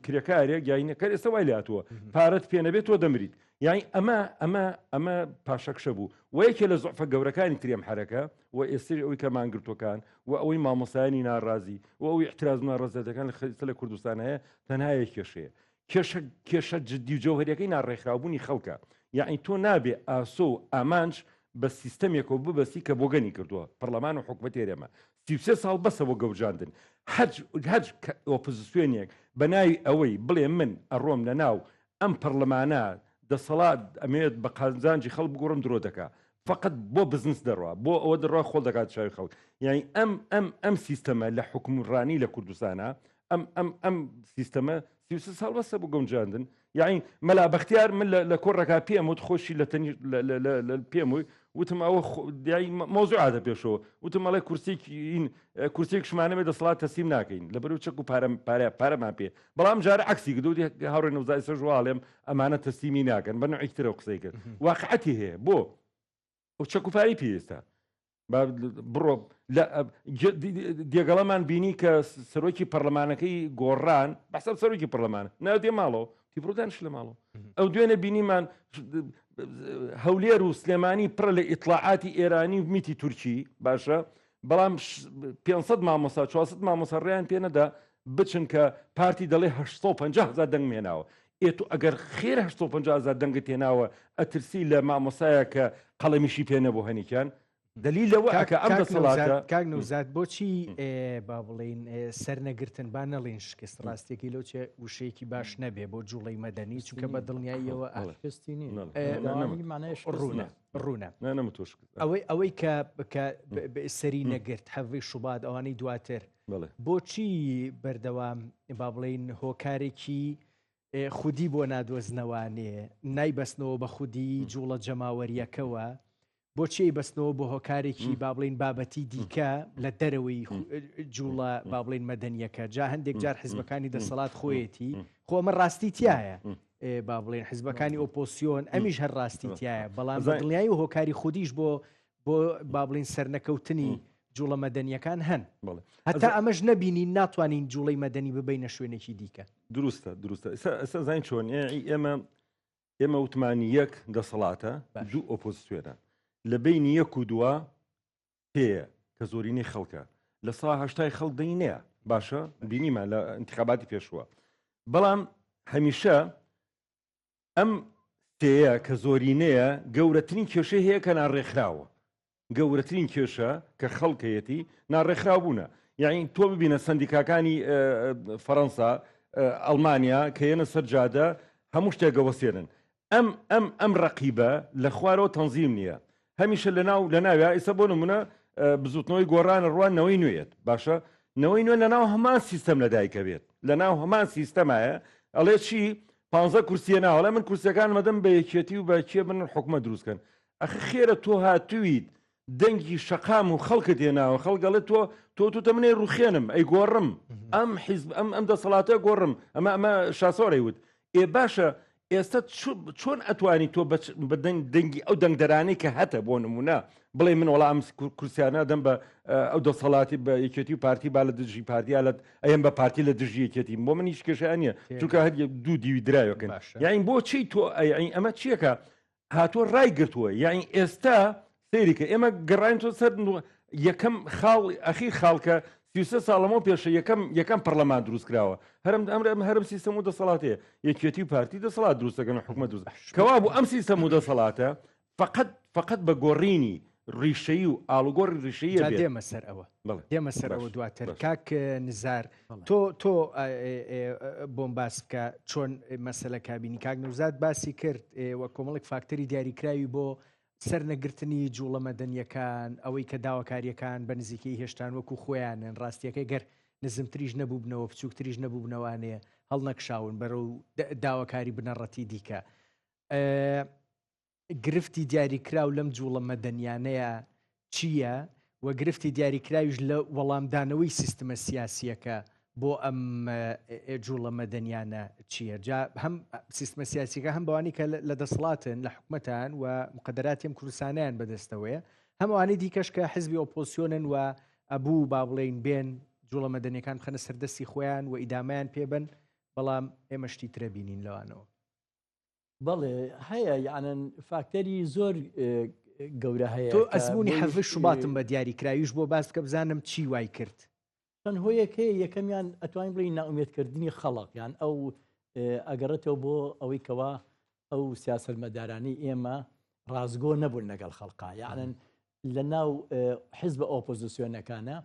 کرێکارێک یاینەکە ئێستا وای لاتووە پارەت پێ نەبێت تۆ دەمریت یعنی ئەمە پاشەکشە بوو و یەکێ لە زۆعفە گەورەکانی ترێم حرەکە و ئێستری ئەوەی کە مانگرتوەکان و ئەوەی مامۆسایانی ناڕازی و ئەوەی احتراز ناڕازەتەکان لە کوردستان هەیە تەنها یەک کێشەیە کێشە جددی و جەوهریەکەی ناڕێکخراوبوونی خەڵکە یعنی تۆ نابێ ئاسۆ و ئامانج بە سیستەمێکەوە ببەستی کە بۆگەنی کردووە پەرلەمان و حکومەت ئێرەمە 33 ساڵ بەسەوە گەوجاندن هەج ئۆپۆزیسیۆنێک بە ناوی ئەوەی بڵێ من ئەڕۆم لە ناو ئەم پەرلەمانە دەسەڵات ئەمێت بە قازانجی خەڵ بگۆڕم درۆ دەکا فقط بۆ بزنس دەڕوا بۆ ئەوە دەڕوا خۆڵ دەکات شاوی خەڵک یعنی ئەم سیستەمە لە حکومڕانی لە کوردستانە ئەم سیستەمە 33 ساڵ بەسە بۆ گەونجاندن یاعین مەلا بەختیار من لە کۆڕەکە پێم وت خۆشی لە پێم وی وتم ئەوە مۆزوعاتە پێشەوە وتم مەڵێ کورسێک شمانەمێ دەسەڵات تەسلیم ناکەین لەبەر چەک و پارەمان پێ بەڵام جارە عکسی کردو هاوڕێ نەوزای سەرژواڵێم ئەمانە تەسلیمی ناکەن بە نوعیکترە قسەی کرد واقعەتی هەیە بۆ ئەو چەک و پاری پێویستە بڕۆ دێگەڵەمان بینی کە سەرۆکی پەرلەمانەکەی گۆڕان بەسەر سەرۆکی پەرلەمانە ناودێ ماڵەوە تیپڕدانش لە ماڵەوە ئەو دوێنێ بینیمان هەولێر و سلێمانی پڕ لە ئیطلاعاتی ئێرانی و میتی تورکی باشە بەڵام 500 مامۆسا 400 مامۆسا ڕێیان پێ نەدا بچن کە پارتی دەڵێ 850,000 دەنگ مێناوە ئێتو ئەگەر خێر 850,000 دەنگت تێناوە ئەترسی لە مامۆسایە کە قەڵەمیشی پێ نەبوو هەنیکیان دلیلەوە ئەکە ئەم دەسەڵاتە کاک نەوزاد بۆچی با بڵین سەرنەگرتن با نەڵێن شکست ڕاستێکی لەو چێ وشەیەکی باش نەبێ بۆ جوڵەی مەدەنی چونکە بە دڵنیاییەوە ڕوونە ئەوەی کە سەری نەگرت حەڤی شوبات ئەوانەی دواتر بۆچی بەردەوام با بڵین هۆکارێکی خودی بۆ نادۆزنەوانێ نایبەستنەوە بە خودی جوڵە جەماوەریەکەوە بۆچی بەستنەوە بۆ هۆکارێکی با بڵین بابەتی دیکە لە دەرەوەی جوڵە با بڵین مەدەنیەکە جا هەندێک جار حیزبەکانی دەسەڵات خۆیەتی خۆ ئەمە ڕاستی تایە با بڵین حیزبەکانی ئۆپۆسیۆن ئەمیش هەر ڕاستی تایە بەڵام دڵنیایی و هۆکاری خودیش بۆ با بڵین سەرنەکەوتنی جوڵە مەدەنیەکان هەن هەتا ئەمەش نەبینین ناتوانین جوڵەی مەدەنی ببینە شوێنێکی دیکە دروستە ئێستا زین چۆن ئێمە وتمانی یەک دەسەڵاتە دوو ئۆپۆزیسیۆنە لە بینی یەک و دووە پێیە کە زۆرینەی خەڵکە لە سا هەشتای خەڵک دەینەیە باشە بینیمە لە انتخاباتی پێشووە بەڵام هەمیشە ئەم تەیە کە زۆرینەیە گەورەترین کێشەی هەیە کە ناڕێکخراوە گەورەترین کێشە کە خەڵکەیەتی ناڕێکخراو بوونە یعنی تۆ ببینە سندیکاکانی فەڕەنسا ئەڵمانیا کە یەنە سەر جادە هەموو شتێک گەوەسێنن ئەم ڕەقیبە لە خوارەوە تەنزیم نییە هەمیشە لە ناویا ئێستا بۆ نمونە بزوتنەوەی گۆڕانە ڕوانەوەی نوێت باشە نەوەی نوێ لە ناو هەمان سیستەم لەدایکە بێت لە ناو هەمان سیستەمایە ئەڵێ چی 15 کورسیە ناوەڵێ من کورسەکان مەدەم بە یەکێتی و بەکیە بن حکومە دروستکەن ئەخ خێرە تۆ هاتوویت دەنگی شەقام و خەڵکت هێناوە خەڵگەڵێت تۆ منێ ڕوخێنم ئەی گۆڕم ئەم دەسەڵاتە گۆڕم ئەمە شاسۆڕی وت ئێ باشە ئێستا چۆن ئەتوانی تۆ بە دەنگی ئەو دەنگدەرانی کە هەتە بۆ نمونە بڵێ من وەڵام کورسیانە دەم بە ئەو دەسەڵاتی بە یەکێتی و پارتی با لە دژی پارتیالت ئەم بە پارتی لە دژی یەکێتی بۆ من هیچ کێشیان نییە چونکە هەر دوو دیوی درایەکەن یاین بۆچی تۆ ئەمە چیەکە هاتووە ڕای گرتووە یاین ئێستا سەیریکە ئێمە گەڕین تۆ سەر یەکەم خاڵ ئەخیر خاڵکە 33 ساڵەمەوە پێشە یەکەم پەرلەمان دروست کراوە هەرم سیستەم و دەسەڵاتەیە یەکێتی و پارتی دەسەڵات دروستەکەن حکومە دروست کەوا بوو ئەم سیستەم و دەسەڵاتە فقط بە گۆڕینی ڕیشەیی و ئاڵوگۆڕی ڕیشەیە دێمە سەر ئەوە دواتر کاک نزار تۆ بۆم باس بکە چۆن مەسەلە کابینی کاک نەوزاد باسی کرد وە کۆمەڵێک فاکتەری دیاریکراوی بۆ سەرنەگرتنی جوڵە مەدەنیەکان ئەوەی کە داواکاریەکان بە نزیکەی هێشتان وەکو خۆیانن ڕاستیەکەی گەر نزمتریش نەبوو بنەوە بچووکتریش نەبوو بنەوانەیە هەڵ نەکشاون بەرەو داواکاری بنەڕەتی دیکە گرفتی دیاریکراو لەم جوڵە مەدەنیانەیە چییە و گرفتی دیاریکراویش لە وەڵامدانەوەی سیستمە سیاسیەکە بۆ ئەم جوڵە مەدەنیانە چییە جا هەم سیستمە سیاسیەکە هەم بەوانی کە لە دەسەڵاتن لە حکومەتان و مقدراتی کوردستانیان بەدەستەوەیە هەمووانی دیکەش کە حزبی ئۆپۆسیۆنن و ئەبوو با بڵێن بێن جوڵە مەدەنیەکان بخەنە سەردەستی خۆیان و ئیدامەیان پێبن بەڵام ئێمە شتی ترە بینین لەوانەوە بەڵێ هەیە یانن فاکتەری زۆر گەورە هەیە تۆ ئەزمموی حەڤ شوباتم بە دیاریکراویش بۆ باس بکە بزانم چی وای کرد چەند هۆیەکەی یەکەمیان ئەتوانین بڵین ناومێدکردنی خەڵق یان ئەو ئەگەڕێتەوە بۆ ئەوەی کەوا ئەو سیاسەتمەدارانی ئێمە ڕازگۆ نەبوون لەگەڵ خەڵقا یانن لە ناو حیزب ئۆپۆزیسیۆنەکانە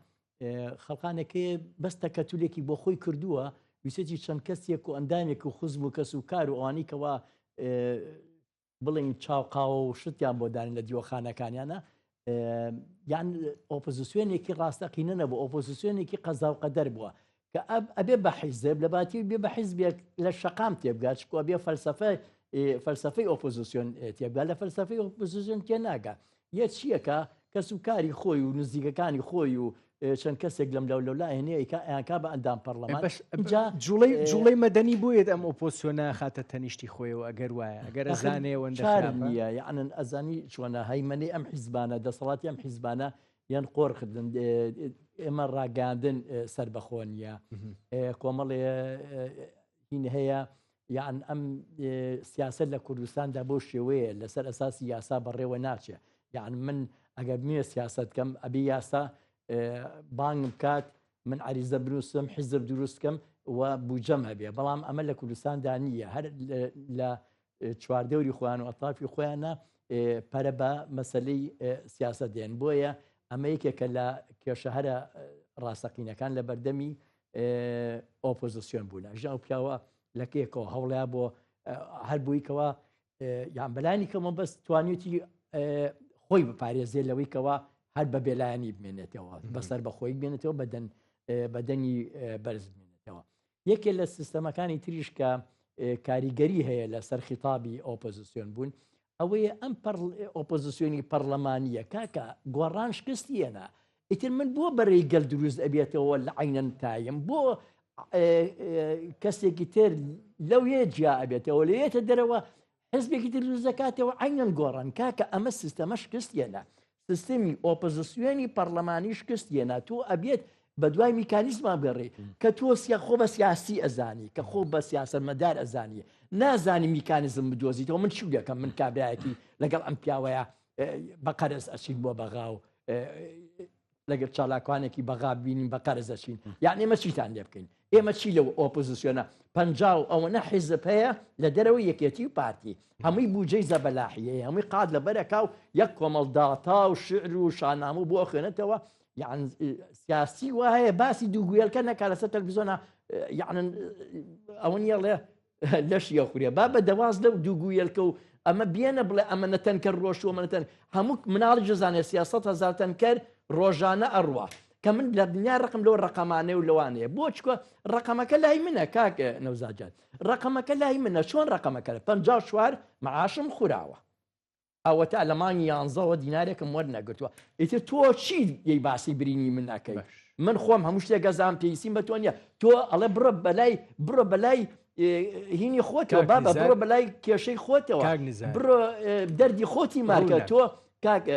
خەڵقانێکی بەستە کەتولێکی بۆ خۆی کردووە ویسێتی چەند کەسێک و ئەندامێک و خوزم و کەس و کار و ئەوانی کەوا بڵین چاوقاوە و شتیان بۆ دانین لە دیوەخانەکانیانە یان ئۆپۆزیسیۆنێکی ڕاستەقینە نەبوو ئۆپۆزیسیۆنێکی قەزا و قەدەر بووە کە ئەبێ بە حیزب لە باتی بێ بە حیزبێک لە شەقام تێبگات شکۆ بێ فەلسفەی ئۆپۆزیسیۆن تێبگات لە فەلسفەی ئۆپۆزیسیۆن تێناگا یە چیەکە کەس و کاری خۆی و نزیکەکانی خۆی و چەند کەسێک لەم لەولا هێنەیە ئەیانکا بە ئەندام پەرلەمان جوڵەی مەدەنی بوویت ئەم ئۆپۆسیۆنە خاتە تەنیشتی خۆیەوە ئەگەر وایە ئەگەر ئەزانێەوە نیە یعنن ئەزانی چۆنە هەیمەنی ئەم حیزبانە دەسەڵاتی ئەم حیزبانە یان قۆڕکردن ئێمە ڕاگەاندن سربەخۆ نیە کۆمەڵێ هین هەیە یان ئەم سیاست لە کوردستاندا بۆ شێوەیە لەسەر ئەساسی یاسا بەڕێوە ناچێ یان من ئەگەر نییە سیاست کەم ئەبی یاسا بانگم کات من عریزە بنووسم حیزب دروستکەم و بوجەم هەبێ بەڵام ئەمە لە کوردستاندا نییە هەر لە چواردەوری خۆیان و ئەطافی خۆیانە پەرە بە مەسلەی سیاست دێن بۆیە ئەمە یەکێکە لە کێشە هەرە ڕاستەقینەکان لە بەردەمی ئۆپۆزیسیۆن بوون ژە ئەو پیاوە لەکێکەوە هەوڵیا بۆ هەر بوویکەوە یان بەلانی کەمە بەس توانێتی خۆی بپارێزێ لەوەی کەەوە هەر بە بێلایانی بمێنێتەوە بەسەر بەخۆی بێنێتەوە بەدەنی بەرز بمێنێتەوە یەکێ لە سیستەمەکانی تریش کە کاریگەری هەیە لە سەر خیتابی ئۆپۆزیسیۆن بوون ئەوەیە ئەم ئۆپۆزیسیۆنی پەرلەمانیە کاکە گۆڕان شکستیەنە ئیتر من بۆ بەڕێی گەل دروست ئەبێتەوە لە عینەن تایم بۆ کەسێکی تر لەوێ جیا ئەبێتەوە لەوێتە دەرەوە حزبێکی تر دروست دەکاتەوە عینەن گۆڕان کاکە ئەمە سیستەمە شکستیەنە سیستمی ئۆپۆزیسیۆنی پەرلەمانی شکستیەنە تۆ ئەبێت بە دوای میکانیزما بگەڕێ کە تۆ خۆ بە سیاسی ئەزانی کە خۆ بە سیاسەتمەدار ئەزانیە نازانی میکانیزم بدۆزیتەوە من چی دەکەم من کابراایەکی لەگەڵ ئەم پیاوەیە بە قەرز ئەچین بۆ بەغا و لەگەڵ چالاکوانێکی بەغا بینین بە قەرز ئەچین یان ئێمە چیتان لێ بکەین ئێمە چی لەو ئۆپۆزیسیۆنە پەنجاو ئەوە نە حیزب هەیە لە دەرەوەی یەکێتی و پارتی هەمووی بوجەی زەبەلاحیەیە هەمووی قاد لە بەرەکا و یەک کۆمەڵ داتا و شعر و شانامە بۆ خوێنێتەوە یان سیاسی وایە باسی دووگوێلکە نەکا لەسەر تەلڤیزۆنە یان ئەوە نیەڵێ لەشیە خوریە با بە دەواز لەو دووگوێلکە و ئەمە بێنە بڵێ ئەمە نەتەنکە ڕۆژوە منەتەن هەموو مناڵی جزانێ 300,000 تەنکەر ڕۆژانە ئەڕوا کە من لە دنیا ڕقم لەو ڕقەمانێ و لەوانەیە بۆ چکە ڕقەمەکە لای منە کاکە نەوزاجان ڕقەمەکە لای منە چۆن ڕقەمەکە 54 معاشم خوراوە ئەوە تا لەمانی 11 دینارێکم وەرنەگرتووە ئیتر تۆ چی یەی باسی برینی من ناکەی من خۆم هەموو شتێک گەزام پێویستیم بە تۆ نیە تۆ ئەڵێ بڕۆ بەلای هینی خۆتەوە بابە بڕۆ بەلای کێشەی خۆتەوە بڕۆ دەردی خۆتی مارکە تۆ کاکە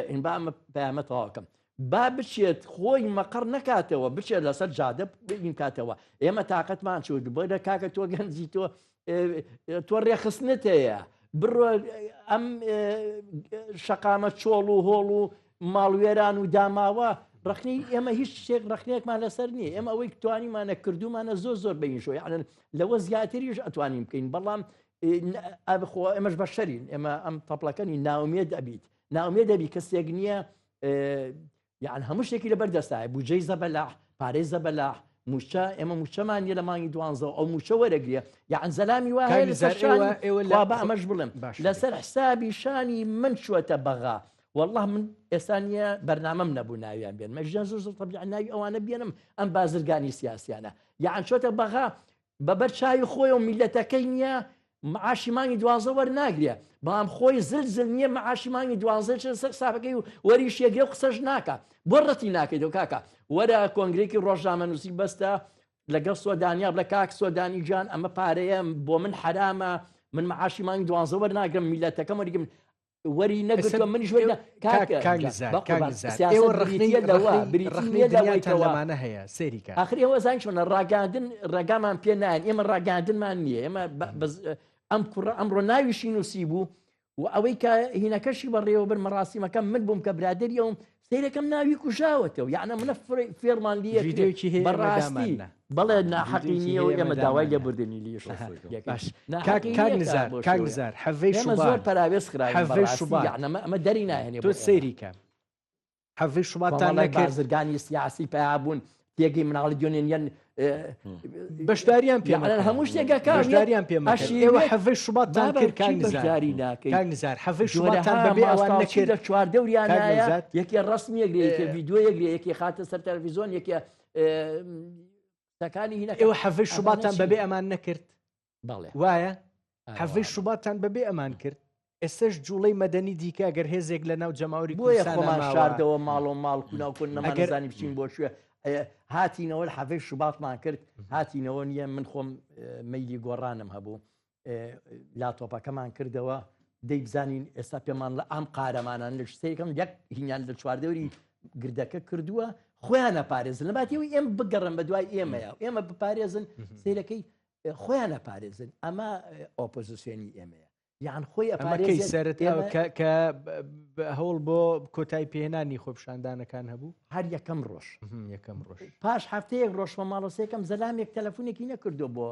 پەیامە تەواوکەم با بچێت خۆی مەقڕ نکاتەوە بچێت لەسەر جادە بین کاتەوە ئێمە تااقەتمان چوت بۆ لە کاکە تۆ گەنجی تۆ ڕێخستنت هەیە بڕۆ ئەم شەقامە چۆڵ و هۆڵ و ماڵوێران و داماوە ڕخنی ئێمە هیچ شتێک ڕخنەیەکمان لەسەر نییە ئێمە ئەوەی توانیمانە کردومانە زۆر بین شۆ یعنن لەوە زیاتریش ئەتوانین بکەین بەڵام ئێمەش بەشەرین ئێمە ئەم تەپڵەکەنی ناومێد ئەبیت ناومێد دەبی کەسێک نییە یان هەموو شتێکی لەبەر دەستایە بوجەی زەبەلاح پارەی زەبەلاح موچە ئێمە موچەمانە لە مانگی 12 ئەو موچە وەرەگریە یان زەلامی وایە لەسەر ئەمەش بڵێم لەسەر حسابی شانی من چوەتە بەغا والله من ئێستانە بەرنامەم نەبوو ناویان بێن مەژیان زۆر طبیعی ناوی ئەوانە بێنم ئەم بازرگانی سیاسیانە یان چۆتە بەغا بەبەر چاوی خۆی و میلەتەکەی نییە معاشی مانگی 12 وەرناگرێ بەڵام خۆی زلزل نییە معاشی مانگی 12 سابەکەی و وەریش یەگرێ و قسەش ناکە بۆ ڕەتی ناکەیتەوە کاکە وەرە کۆنگرێکی ڕۆژنامەنووسی بەستە لەگەڵ سۆدانیا بڵە کاک سۆدانی جان ئەمە پارەیە بۆ من حرامە من معاشی مانگی 12 وەرناگرم میلەتەکەم وەریگرم وەری نەگرتووە منیش وەرە کاکەمانە هەیە سێریکە ئاخری ئەوە زانگ چۆنە ڕاگەاندن ڕێگامان پێ نایەن ئێمە ڕاگەاندنمان نییە ئێمە ئەم کوڕە ئەمڕۆ ناویشی نووسی بوو و ئەوەی کە هینەکەشی بەڕێوە بن مەڕاستیمەکەم من بووم کە برادریەوەم سیرەکەم ناوی کوژاوەتەوە یعنە منە فێرمان لیە بەڕاستی بەڵێ ناحەقی نییە و ئێمە داوای لێبوردنی لیش کاگزار حەڤەی زۆر پەراوێز ئەمە دەری ناهێنێ تۆ سەیریکە حەڤەی شوباتان بازرگانی سیاسی پیابوون تێگەی مناڵی دوێنێن بەشداریان پێ هەموو شتێکەکەداریان پێمەشەوە حەڤەی شوباتان کرد کاگزار حەڤەی شوباتان بەبێ ئەوان نەکرد لە چواردەوریانایە یەکێ ڕستمی یەکێ ڤیددیو یەکێ یەکێ خاتە سەر تەلەڤیزۆن یەکێ تەکانی هینەکە ئێوە حەڤەی شوباتان ئەمانە بەبێ ئەمان نەکرد بەڵێ وایە حەڤەی شوباتان بەبێ ئەمان کرد ئێستش جوڵەی مەدەنی دیکە ئەگەر هێزێک لە ناو جەماوری بۆیە خۆمان شاردەوە ماڵ و ماڵکو ناوکن ئەگەر- نەمانزانی بچین بۆ شوێ هاتینەوە حەڤەی شوباتمان کرد هاتینەوە نییە من خۆم مەیلی گۆڕانم هەبوو لاپتۆپەکەمان کردەوە دەی بزانین ئێستا پێمان لە ئەم قارەمانان لە شتێکم یەک هینیان لە چواردەوری گردەکە کردووە خۆیان نەپارێزن لە باتیەوەی ئێمە بگەڕن بە دوای ئێمەیە ئێمە بپارێزن سیرەکەی خۆیان نەپارێزن ئەمە ئۆپۆزیسیۆنی ئێمەیە یان خۆی ئەمەکەی سەرت کە هەوڵ بۆ کۆتای پێهێنانی خۆپشاندانەکان هەبوو هەر یەکەم ڕۆژ یەکەم ڕۆژ پاش هەفتەیەک ڕۆژمە ماڵۆسێکم زەلامێک تەلەفۆنێکی نەکردو بۆ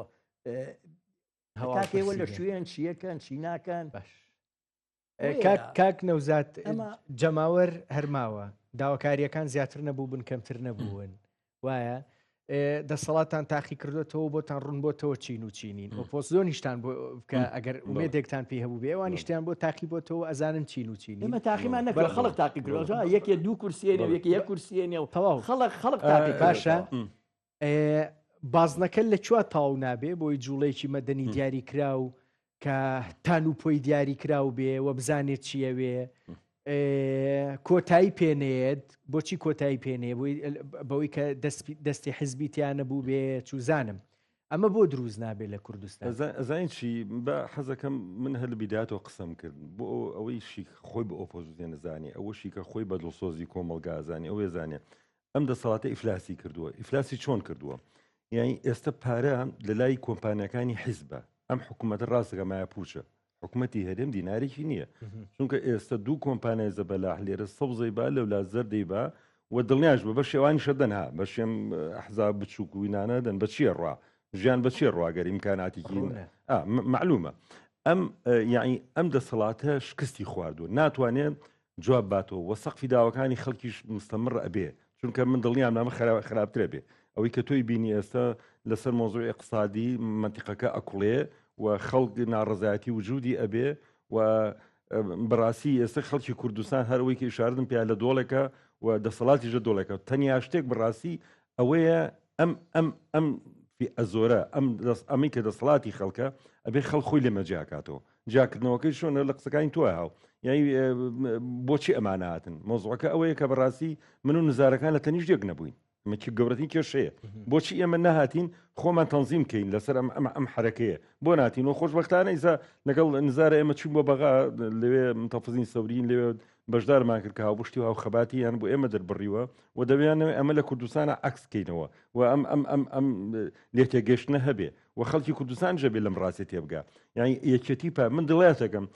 کاتێوە لە شوێن چیەکەن چی ناکەن باش کاک نەوزات جەماوەر هەرماوە داواکاریەکان زیاتر نەبوو بن کەمتر نەبوون وایە دەسەڵاتان تاقی کردوێتەوە بۆتان ڕوون بۆتەوە چین و چینین ئۆپۆزیۆنیشتان بۆ بکە ئەگەر ئومێدێکتان پێی هەبوو بێ ئەوانیشتیان بۆ تاقی بۆتەوە ئەزانن چین و چینی ئێمە تاقیمان نەکرد خەڵک تاقی کردەوە یەکێ دوو کورسیێنێ یەکی یەک کورسیێنێ و تەواو خەڵک تاقی باشە بازنەکە لە کووا تاو نابێ بۆی جوڵەیەکی مەدەنی دیاری کرا و کە تان و پۆی دیاری کراو بێ و بزانێت چیەوێ کۆتایی پێنێت بۆچی کۆتایی پێنێ بەوەی کە دەستی حزبیتیانە بوو بێ چوزانم ئەمە بۆ دروست نابێت لە کوردستان ئەزانین چی بە حەزەکەم من هەل بیداتەوە قسەم کرد بۆ ئەوەی شی خۆی بە ئۆپۆزیسیۆن نزانێ ئەوە شیکە خۆی بە دڵسۆزی کۆمەلگا ئازانی ئەوێ زانێ ئەم دەسەڵاتە ئیفلاسی کردووە ئیفلاسی چۆن کردووە یعنی ئێستا پارە لە لای کۆمپانیەکانی حیزبە ئەم حکوومەتە ڕاستەکە مایە پوچە حکوومەتی هەرێم دینارێکی نییە چونکە ئێستا دوو کۆمپانیای زەبەلاح لێرە سەوزەی با لەولا زەردەی با و دڵنیاش بە شێوانی شەدەنها بە شێم ئەحزاب بچووک و وینانە دەن بە چیە ڕوا ژیان بە چیە ڕواگەر ئیمکاناتێکی معلومە ئەم یعنی ئەم دەسەڵاتە شکستی خواردووە ناتوانێت جواب باتەوە وە سەقفی داوەکانی خەڵکیش مستەمر ئەبێ چونکە من دڵنیام نامە خراپترە بێ ئەوەی کە تۆی بینی ئێستا لەسەر مۆزوع اقتصادی منتیقەکە ئەکوڵێ و خەڵک ناڕزایەتی وجودی ئەبێ و بەڕاستی ئێستا خەڵکی کوردستان هەروەی کە ئشاردن پیا لە دۆڵێکە و دەسەڵاتیژە دۆڵێکە تەنیا شتێک بەڕاستی ئەوەیە ئەم ئەزۆرە ئەمی کە دەسەڵاتی خەڵکە ئەبێ خەڵ خۆی لێمە جیاکاتەوە جاکردنەوەکەی شۆنە لە قسەکانی تۆ هاو یعنی بۆچی ئەماناتن مۆزوعەکە ئەوەیە کە بەڕاستی من و نزارەکان لە تەنیش دێک نەبووین مەکی گەورەتی کێشەیە بۆچی ئێمە نەهاتین خۆمان تەنزیم کەین لەسەر ئەم حرەکەیە بۆ ناتین و خۆشبەختانە ئیزا لەگەڵ نزارە ئێمە چوون بۆ بەغا لەوێ متەفزین سەورین لەوێ بەشدارمان کرد کە هاوبشتی و هاوخەباتی یان بۆ ئێمە دەربڕیوە و دەبیانەوە ئەمە لە کوردستانە عکسکەینەوە و ئەم لێتێگەشتنە هەبێ و خەڵکی کوردستان ژەبێ لەم ڕاستی تێبگا یعنی یەکێتی پا من دڵێتەکەم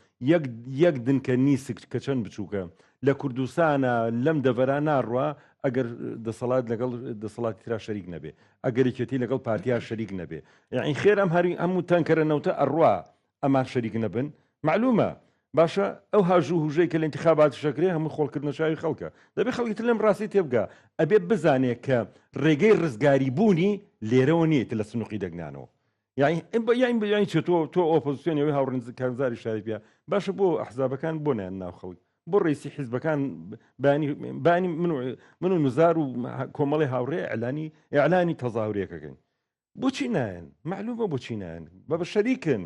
یەک دنکە نیسک کە چەند بچووکە لە کوردستانە لەم دەڤەرا ناڕوا ئەگەر دەسەڵات لەگەڵ دەسەڵاتی ترا شەریک نەبێ ئەگەر یەکێتی لەگەڵ پارتیا شەریک نەبێ یعنی خێر ئەم هەری هەموو تەنکەرەنەوتە ئەڕوا ئەمان شەریک نەبن معلومە باشە ئەو هاژوو هوژەی کە لە انتخاباتی شەکرێ هەموو خۆڵکردنەشاوی خەڵکە دەبێ خەڵکی تر لەم ڕاستی تێبگا ئەبێ بزانێت کە ڕێگەی ڕزگاری بوونی لێرەوە نییە لە سنووقی دەگنانەوە یعنی چ تۆ ئۆپۆزیسیۆنەوەی هاوڕێنزەکانزاری شاری پێ باشە بۆ ئەحزابەکان بۆ نیان ناو خەڵک بۆ ڕێسی حیزبەکان بانی من و نزار و کۆمەڵی هاوڕێ ئەعلانی تەزاوریەکەکەن بۆچی نایەن معلومە بۆچی نایەن بە شەریکن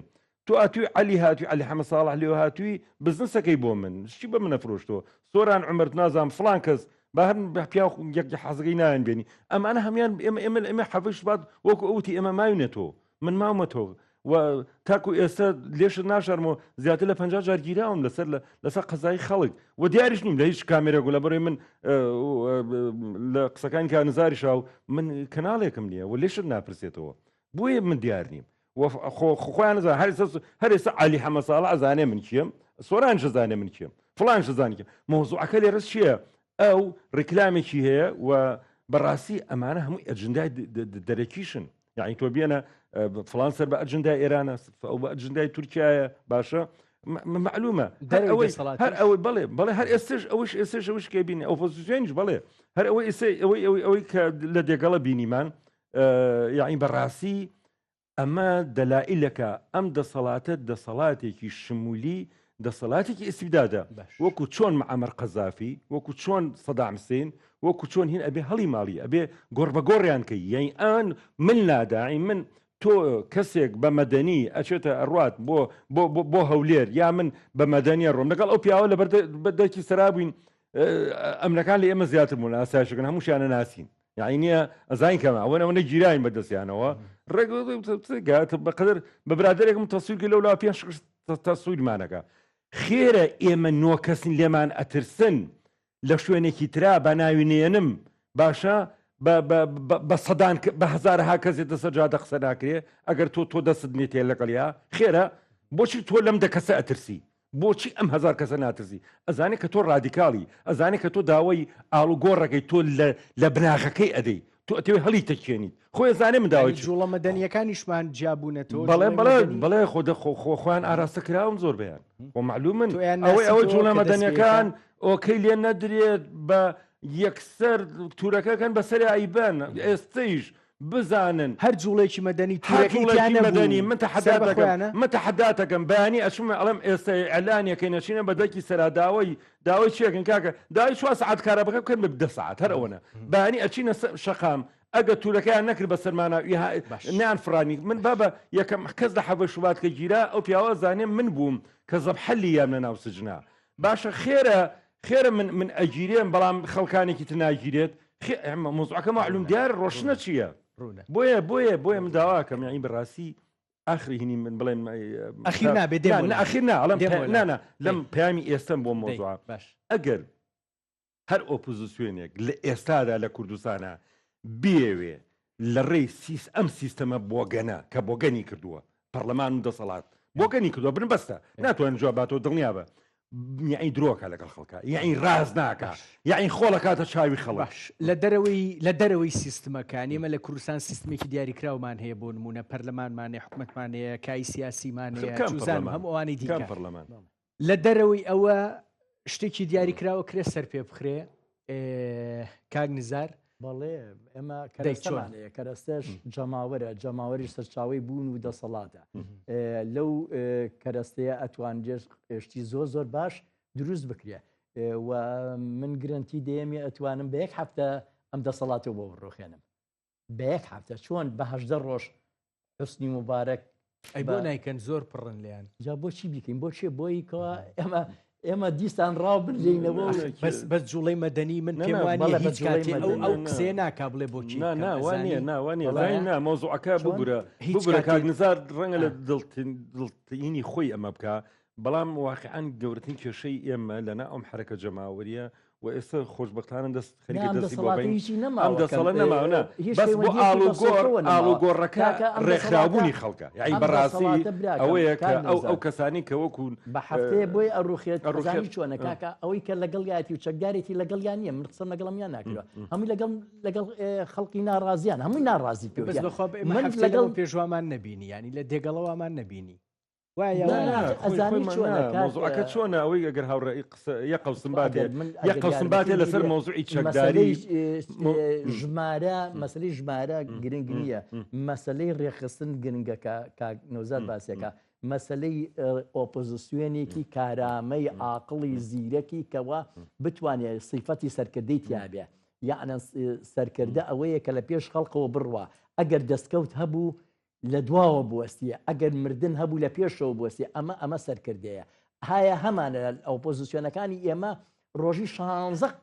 تۆ ئاتوی علی هاتووی علی حەمە ساڵح لێوە هاتووی بزنسەکەی بۆ من شتی بە منە فرۆشتەوە سۆران عومەر نازام فڵان کەس با هەر پیا یەک حەزەکەی نایەن بێنی ئەمانە هەمان ئێمە حەفش بات وەکو ئەوتی ئێمە ماوینێتەوە من ماومەتەوە و تاکو ئێستا لێشت ناشارمەوە زیاتر لە 50 جار گیراوم لەسەر قەزای خەڵک و دیاریش نیم لە هیچ کامێرەگو لە بەڕێ من لە قسەکانی کا نزاری شاو من کەناڵێکم نییە و لێشت ناپرسێتەوە بۆیە من دیار نیم خۆیان نزان هەر ئێستا علی حەمە ساڵح ئەزانێ من چیم سۆران شەزانێ من چیم فڵان شەزانی مۆزوعەکە لێرە چییە ئەو ڕیکلامێکی هەیە و بەڕاستی ئەمانە هەموو ئەجندای دەرەکیشن یعنی تۆ بێنە فڵان سەر بە ئەجندای ئێرانە ئەو بە ئەجندای تورکایە باشە معلومە هەر ئەوەی بەڵێ هەر ئێستش کێ بینی ئۆپۆزیسیۆنیش بەڵێ هەر ئەوەی کە لە دێگەڵە بینیمان یعنی بەڕاستی ئەمە دەلائلەکە ئەم دەسەڵاتە دەسەڵاتێکی شمولی دەسەڵاتێکی ئیسیدادا وەکو چۆن معەمەر قەزافی وەکو چۆن سەدام حوسێن وەکو چۆن هین ئەبێ هەڵی ماڵی ئەبێ گۆڕ بە گۆڕیان کەی یعنی ئەن من لاداعی من تۆ کەسێک بە مەدەنی ئەچێتە ئەڕات بۆ هەولێر یا من بە مەدەنیە ڕۆم لەگەڵ ئەو پیاوە لە بەردەکی سەرابووین ئەمریکان لە ئێمە زیاتر بوون ئاسایشەکەن هەمووشیانە ناسین یعنی نییە ئەزانین کەمە ئەوەنە گیراین بەدەستیانەوە ڕێگات بەقدر بە برادێکم تەسویرکە لەو لا پێش تەسویرمانەکە خێرە ئێمە نۆ کەسین لێمان ئەترسن لە شوێنێکی ترا بە ناوینێنم باشە بە سەدان بە هەزارها کەسێت دەسەر جادە قسە ناکرێ ئەگەر تۆ دەست نێتێ لەگەڵیا خێرە بۆچی تۆ لەم دەکەسە ئەترسی بۆچی ئەم هزار کەسە ناترسی ئەزانێت کە تۆ ڕادیکاڵی ئەزانێت کە تۆ داوای ئاڵوگۆڕەکەی تۆ لە بناغەکەی ئەدەی تۆ ئەتەوێ هەڵی تەکێنیت خۆی زانێ من داوای جوڵە مەدەنیەکانیشمان جیابوونەتەوە بەڵێ خۆیان ئاراستە کراوم زۆر بەیان بۆ معلوم من ئەوەی جوڵە مەدەنیەکان ئۆکەی لێ نەدرێت بە یەکسەر تورەکەکەن بەسەری ئایبەن ئێستەیش بزانن هەر جوڵێکی مەدەنی مەدەنی من تەحەداتەکەم بەیانی ئەچمە ئەڵم ئێستا ئەلانیەکەی نەچینە بەدەکی داوای چیەکەن کاکە داوای 4 ساعت کارە بەکە بکەن بە 10 ساعت هەر ئەوەنە بەیانی ئەچینە شەقام ئەگە تورەکەیان نەکرد بە سەرمانە نیان فرانی من بابە یەکەم کەس لە حەوە شوباتکە گیرا ئەو پیاوە زانێ من بووم کە زەب حەلی یام لە ناو سجنا باشە خێرە من ئەگیرێن بەڵام خەڵکانێکی تناگیرێت مۆزوعەکە معلوم دیار ڕۆشنە چییە بۆیە من داواکەم یعنی بەڕاستی ئاخری هینی من بڵێن ئەخیر نابێ لەم پەیامی ئێستم بۆ مۆزوع ئەگەر هەر ئۆپۆزیسیۆنێک لە ئێستادا لە کوردستانە بێوێ لە ڕێی ئەم سیستەمە بۆگەنە کە بۆگەنی کردووە پەرلەمان و دەسەڵات بۆگەنی کردووە بنبەستە ناتوانن جواباتەوە دڵنیا بە یعنی درۆکە لەگەڵ خەڵکە یعنی ڕاز ناکە یعنی خۆڵە کاتە چاوی خەڵک لە دەرەوەی سیستمەکان ئێمە لە کوردستان سیستمێکی دیاریکراومان هەیە بۆ نمونە پەرلەمانمانێ حکومەتمانەیە کای سیاسیمانەیە جوزان هەم ئەوانی دیکە لە دەرەوەی ئەوە شتێکی دیاریکراوە کرێ سەر پێ بخرێ کاک نزار بەڵێ ئێمە کەرەستەمانەیە کەرەستەش جەماوەری سەرچاوی بوون و دەسەڵاتە لەو کەرەستەیە ئەتوان شتی زۆر باش دروست بکرێ و من گرنتی دێمی ئەتوانم بە 1 هەفتە ئەم دەسەڵاتەوە بۆ بڕۆخێنم بە 1 هەفتە چۆن بە 18 ڕۆژ حوسنی مبارەک ئەی بۆ نایکەن زۆر پڕن لیان جا بۆچی بیکەین بۆچێ بۆی کەوە ئێمە دیستان ڕاو بنجینەوە بەس جوڵەی مەدەنی من پێم وانە هیچ کاتی ئەو قسێ ناکا بڵێ بۆچی ناوانە مۆزوعەکە بگورە کاک نزار ڕەنگە لە دڵتینی خۆی ئەمە بکە بەڵام واقعان گەورەترین کێشەی ئێمە لەنا ئەم حرەکە جەماوەریە و ئێستا خۆشبەختانە دەست خەریکە دەستی بۆ ئەم دەسەڵە نەماونە بەس بۆ ئاڵوگۆڕەکە ڕێکخراوبوونی خەڵکە یعنی بەڕاستی ئەوەیە کە ئەو کەسانی کە وەکوون بە هەفتەیە بۆی ئەڕوخێت ڕزانی چۆنە کاکە ئەوەی کە لەگەڵیاتی و چەکدارێتی لەگەڵیان نیە من قسەم لەگەڵمیان ناکرێت هەمووی لەگەڵ خەڵکی ناڕازیان هەمووی ناڕازی پێ من لەگەڵ پێشوامان نەبینی ینی لە دێگەڵەوەمان نەبینی مۆزوعەکە چۆنە ئەوەی ئەگەر هاوڕێی یەقەوسم باتێ لەسەر مۆزوعی چەکداری ژمارە مەسلەی ژمارە گرنگ نییە مەسلەی ڕێخستن گرنگەکە نۆزار باسیەکە مەسلەی ئۆپۆزیسیۆنێکی کارامەی عاقڵی زیرەکی کەوا بتوانێت سیفەتی سەرکردەی تیابێ یعنی سەرکردە ئەوەیە کە لە پێش خەڵقەوە بڕوە ئەگەر دەستکەوت هەبوو لە دواوە بوەستیە ئەگەر مردن هەبوو لە پێشەوە بوەستی ئەمە سەرکردەیە هایە هەمانە ئۆپۆزیسیۆنەکانی ئێمە ڕۆژی 16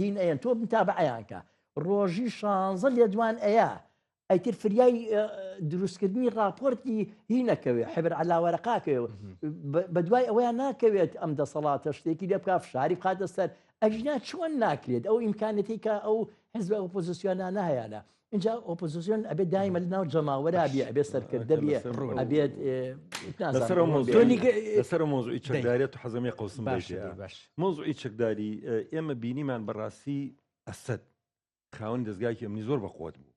هین ئەیەن تۆ تابعیانکە ڕۆژی 16 لێ دوان ئەیە ئەیتر فریای دروستکردنی راپۆرتی هینەکەوێ حبر علاوەرەقاکەوێ بە دوای ئەوەیان ناکەوێت ئەم دەسەڵاتە شتێکی لێ بکە فشاری بخاتە سەر ئەژنا چۆن ناکرێت ئەو ئیمکانەتی کە ئەو حزب ئۆپۆزیسیۆنانە هەیەە اینجا ئۆپۆزیسیۆن ئەبێت دایمە لەناو جەماوەرە بێ ئەبێت سەرکردە بێ ئەبێت لەسەر مۆزوعی چەکداریێت و حەزەمی قەوسم باش مۆزوعی چەکداری ئێمە بینیمان بەڕاستی ئەسەد خاوەن دەستگایکی ئەمنی زۆر بەقوت بوو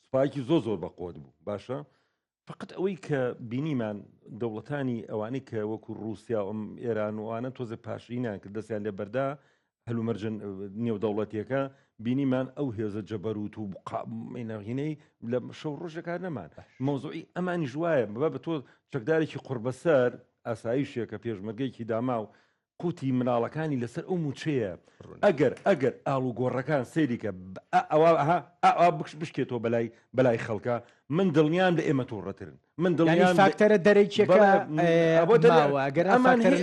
سوپایکی زۆر بەقوت بوو باشە فقط ئەوەی کە بینیمان دەوڵەتانی ئەوانەی کە وەکو رووسیا ئەم ئێران وانە تۆزە پاشینیان کە دەستیان لێ بەردا هەلومەرجن نێودەوڵەتیەکە بینیمان ئەو هێزە جەبەروت و هینەی لە شەو ڕۆژەکە نەمان مۆزوعی ئەمانی ژوایە بە تۆ چەکدارێکی قوربەسەر ئاسایشێکە پێشمەرگەیەکی داما و قوتی مناڵەکانی لەسەر ئەو موچەیە ئەگەر ئاڵو گۆڕەکان سێریکە ئەوە بشکێتەوە بەلای خەڵکە من دڵنیام لە ئێمە تووڕەترن من دڵنیام فاکتەرە دەرەیکێکە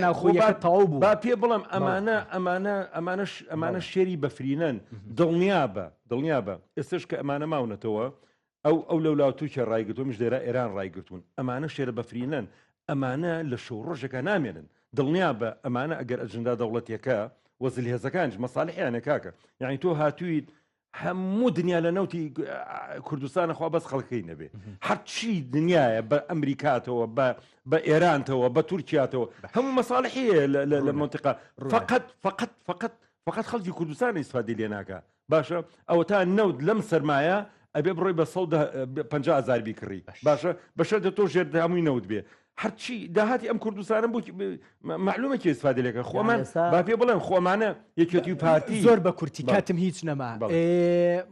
ناوخۆیەکە تەواو بوو با پێ بڵم ئەمانە شێری بەفرینەن دڵنیا بە ئێستش کە ئەمانە ماونەتەوە ئەو لەولاوتوکە ڕایگرتو مش دێرە ئێران ڕایگرتوون ئەمانە شێرە بەفرینەن ئەمانە لە شەو ڕۆژەکە نامێنن دڵنیا بە ئەمانە ئەگەر ئەجندا دەوڵەتیەکە وەزل هێزەکانش مەساڵحیانە کاکە یعنی تۆ هاتوویت هەموو دنیا لە نەوتی کوردستانە خوا بەس خەڵکەی نەبێ هەرچی دنیاە بە ئەمریکاتەوە بە ئێرانتەوە بە تورکیاتەوە هەموو مەساڵحیە لە منطقە فقط خەڵکی کوردستان ئیسفادی لێ ناکە باشە ئەوە تا نەوت لەم سەرمایە ئەبێ بڕۆی بە 150,000 بیکڕی باشە بەشەر تۆ ژێر هەمووی نەوت بێ هەرچی داهاتی ئەم کوردستانە بوو معلومە کێ ئیسفادی لێکە خۆمان با پێ بڵێن خۆمانە یەکێتی و پارتی زۆر بە کورتی کاتم هیچ نەما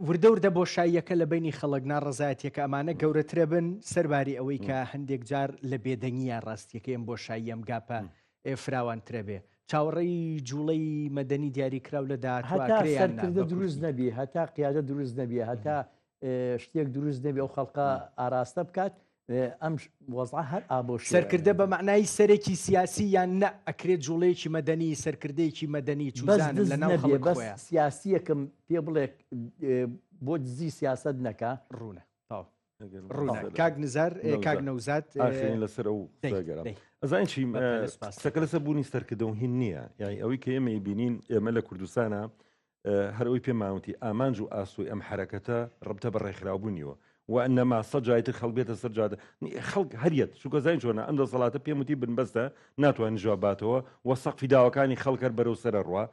وردە بۆشاییەکە لە بینی خەڵک ناڕەزایەتێکە ئەمانە گەورەترە بن سەرباری ئەوەی کە هەندێک جار لە بێدەنگیان ڕاستیەکە ئەم بۆشایی ئەم گاپە فراوانترە بێ چاوەڕێی جوڵەی مەدەنی دیاریکراو لە داهاتکردە دروست نەبی هەتا قیادە دروست نەبیە هەتا شتێک دروست نەبی ئەو خەڵقە ئاراستە بکات ئەم وەزع هەر ئابۆ سەرکردە بە معنای سەرێکی سیاسی یان نە ئەکرێت جوڵەیەکی مەدەنی سەرکردەیەکی مەدەنی چوزانم لە ناو خەڵک سیاسیەکەم پێ بڵێ بۆ دزی سیاست نەکە ڕوونە کاک نزار کاک نەوزات لەسەر ئەو ئەزان چی سەکە لەسەر بوونی سەرکردە و هین نییە یعنی ئەوەی کە ئێمە بینین ئێمە لە کوردستانە هەرەوەی پێماوەتی ئامانج و ئاسوی ئەم حرەکەتە ڕبتە بە ڕێکخراوبوونیوە وأنما سجايت الخلبية السرجادة خلق هريت شو كزين شونا عند صلاة بيموتي بن بس ناتوان جواباته وثق في داوكاني خلق البرو سرروا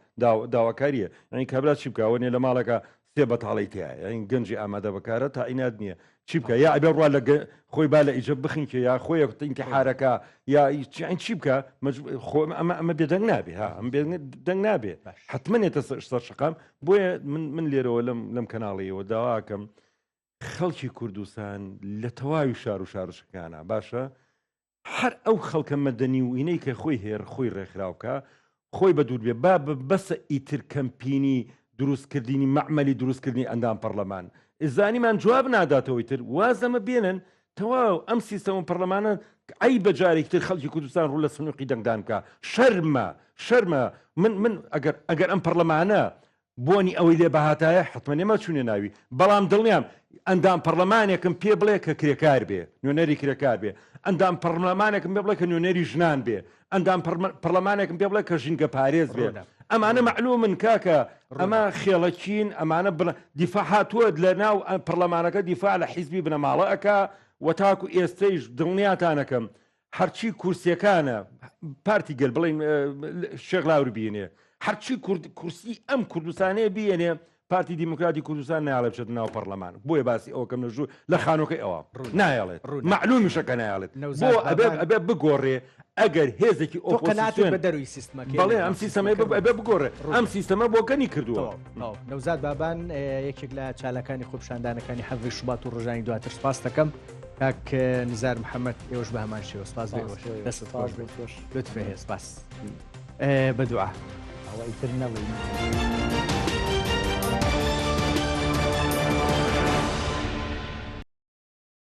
داوكارية يعني كابلات شبكة وني لما لك ثبت عليتها يعني جنجي أمادة بكارتها إنادنية شبكة يا عبر ولا خوي بالا إجاب بخنك يا خوي أنت حركة يا يعني شبكة خو ما بيدنا بها ما بيدنا به حتمنى تصير شقام بوي من ليرو لم كنالي ودواكم خەڵکی کوردستان لە تەواوی شار و شارشەکانە باشە هەر ئەو خەڵکە مەدەنی و ئینەی کە خۆی هێر خۆی ڕێکخراوکە خۆی بەدوور بێ با بەسە ئیتر کەمپینی دروستکردنی مەعمەلی دروستکردنی ئەندام پەرلەمان ئزانیمان جواب ناداتەوەی تر وازەمە بێنن تەواو ئەم سیستەم پەرلەمانە ئەی بەجارێک تر خەڵکی کوردستان ڕوو لە سنووقی دەنگدان کە شەرمە من ئەگەر ئەم پەرلەمانە بۆنی ئەوەی لێ بەهاتایە حتممە نێمە چوونێ ناوی بەڵام دڵنیام ئەندام پەرلەمانێکم پێ بڵێ کە کرێکار بێ نوێنەری کرێکار بێ ئەندام پەرلەمانێکم پێ بڵێ کە نوێنەری ژنان بێ ئەندام پەرلەمانێکم پێ بڵێ کە ژینگە پارێز بێ ئەمانە معلومن کاکە ئەمە خێڵەچین ئەمانە دیفاع هاتووە لە ناو پەرلەمانەکە دیفاع لە حیزبی بنەماڵەکە وەتاکو ئێستەیش دڵنیاتانەکەم هەرچی کورسیەکانە پارتی گەل بڵین شێخ لاوری بینێ هەرچی کورسی ئەم کوردستانەیە بێنێ پارتی دیموکراتی کوردستان نایڵێت بچێت ناو پەرلەمان بۆیە باسی ئەوکەم نەژوو لە خانۆکەی ئەوە نایڵێت معلومیشەکە نایڵێت بۆ ئەبێ بگۆڕێ ئەگەر هێزێکی ئۆپۆزیسیۆن بە دەروی سیستمەکە بەڵێ ئەم سیستەمەی ئەبێ بگۆڕێ ئەم سیستەمە بۆکەنی کردووە نەوزاد بابان یەکێک لە چالەکانی خۆپشاندانەکانی حەڤی شوبات و ڕۆژانی دواتر سپاس دەکەم کاک نزار محەممەد ئێوەش بە هەمان شێوە سپاس دەست خۆش لطفێ سپاس بەدوعا ئەوە ئیتر نەڵێ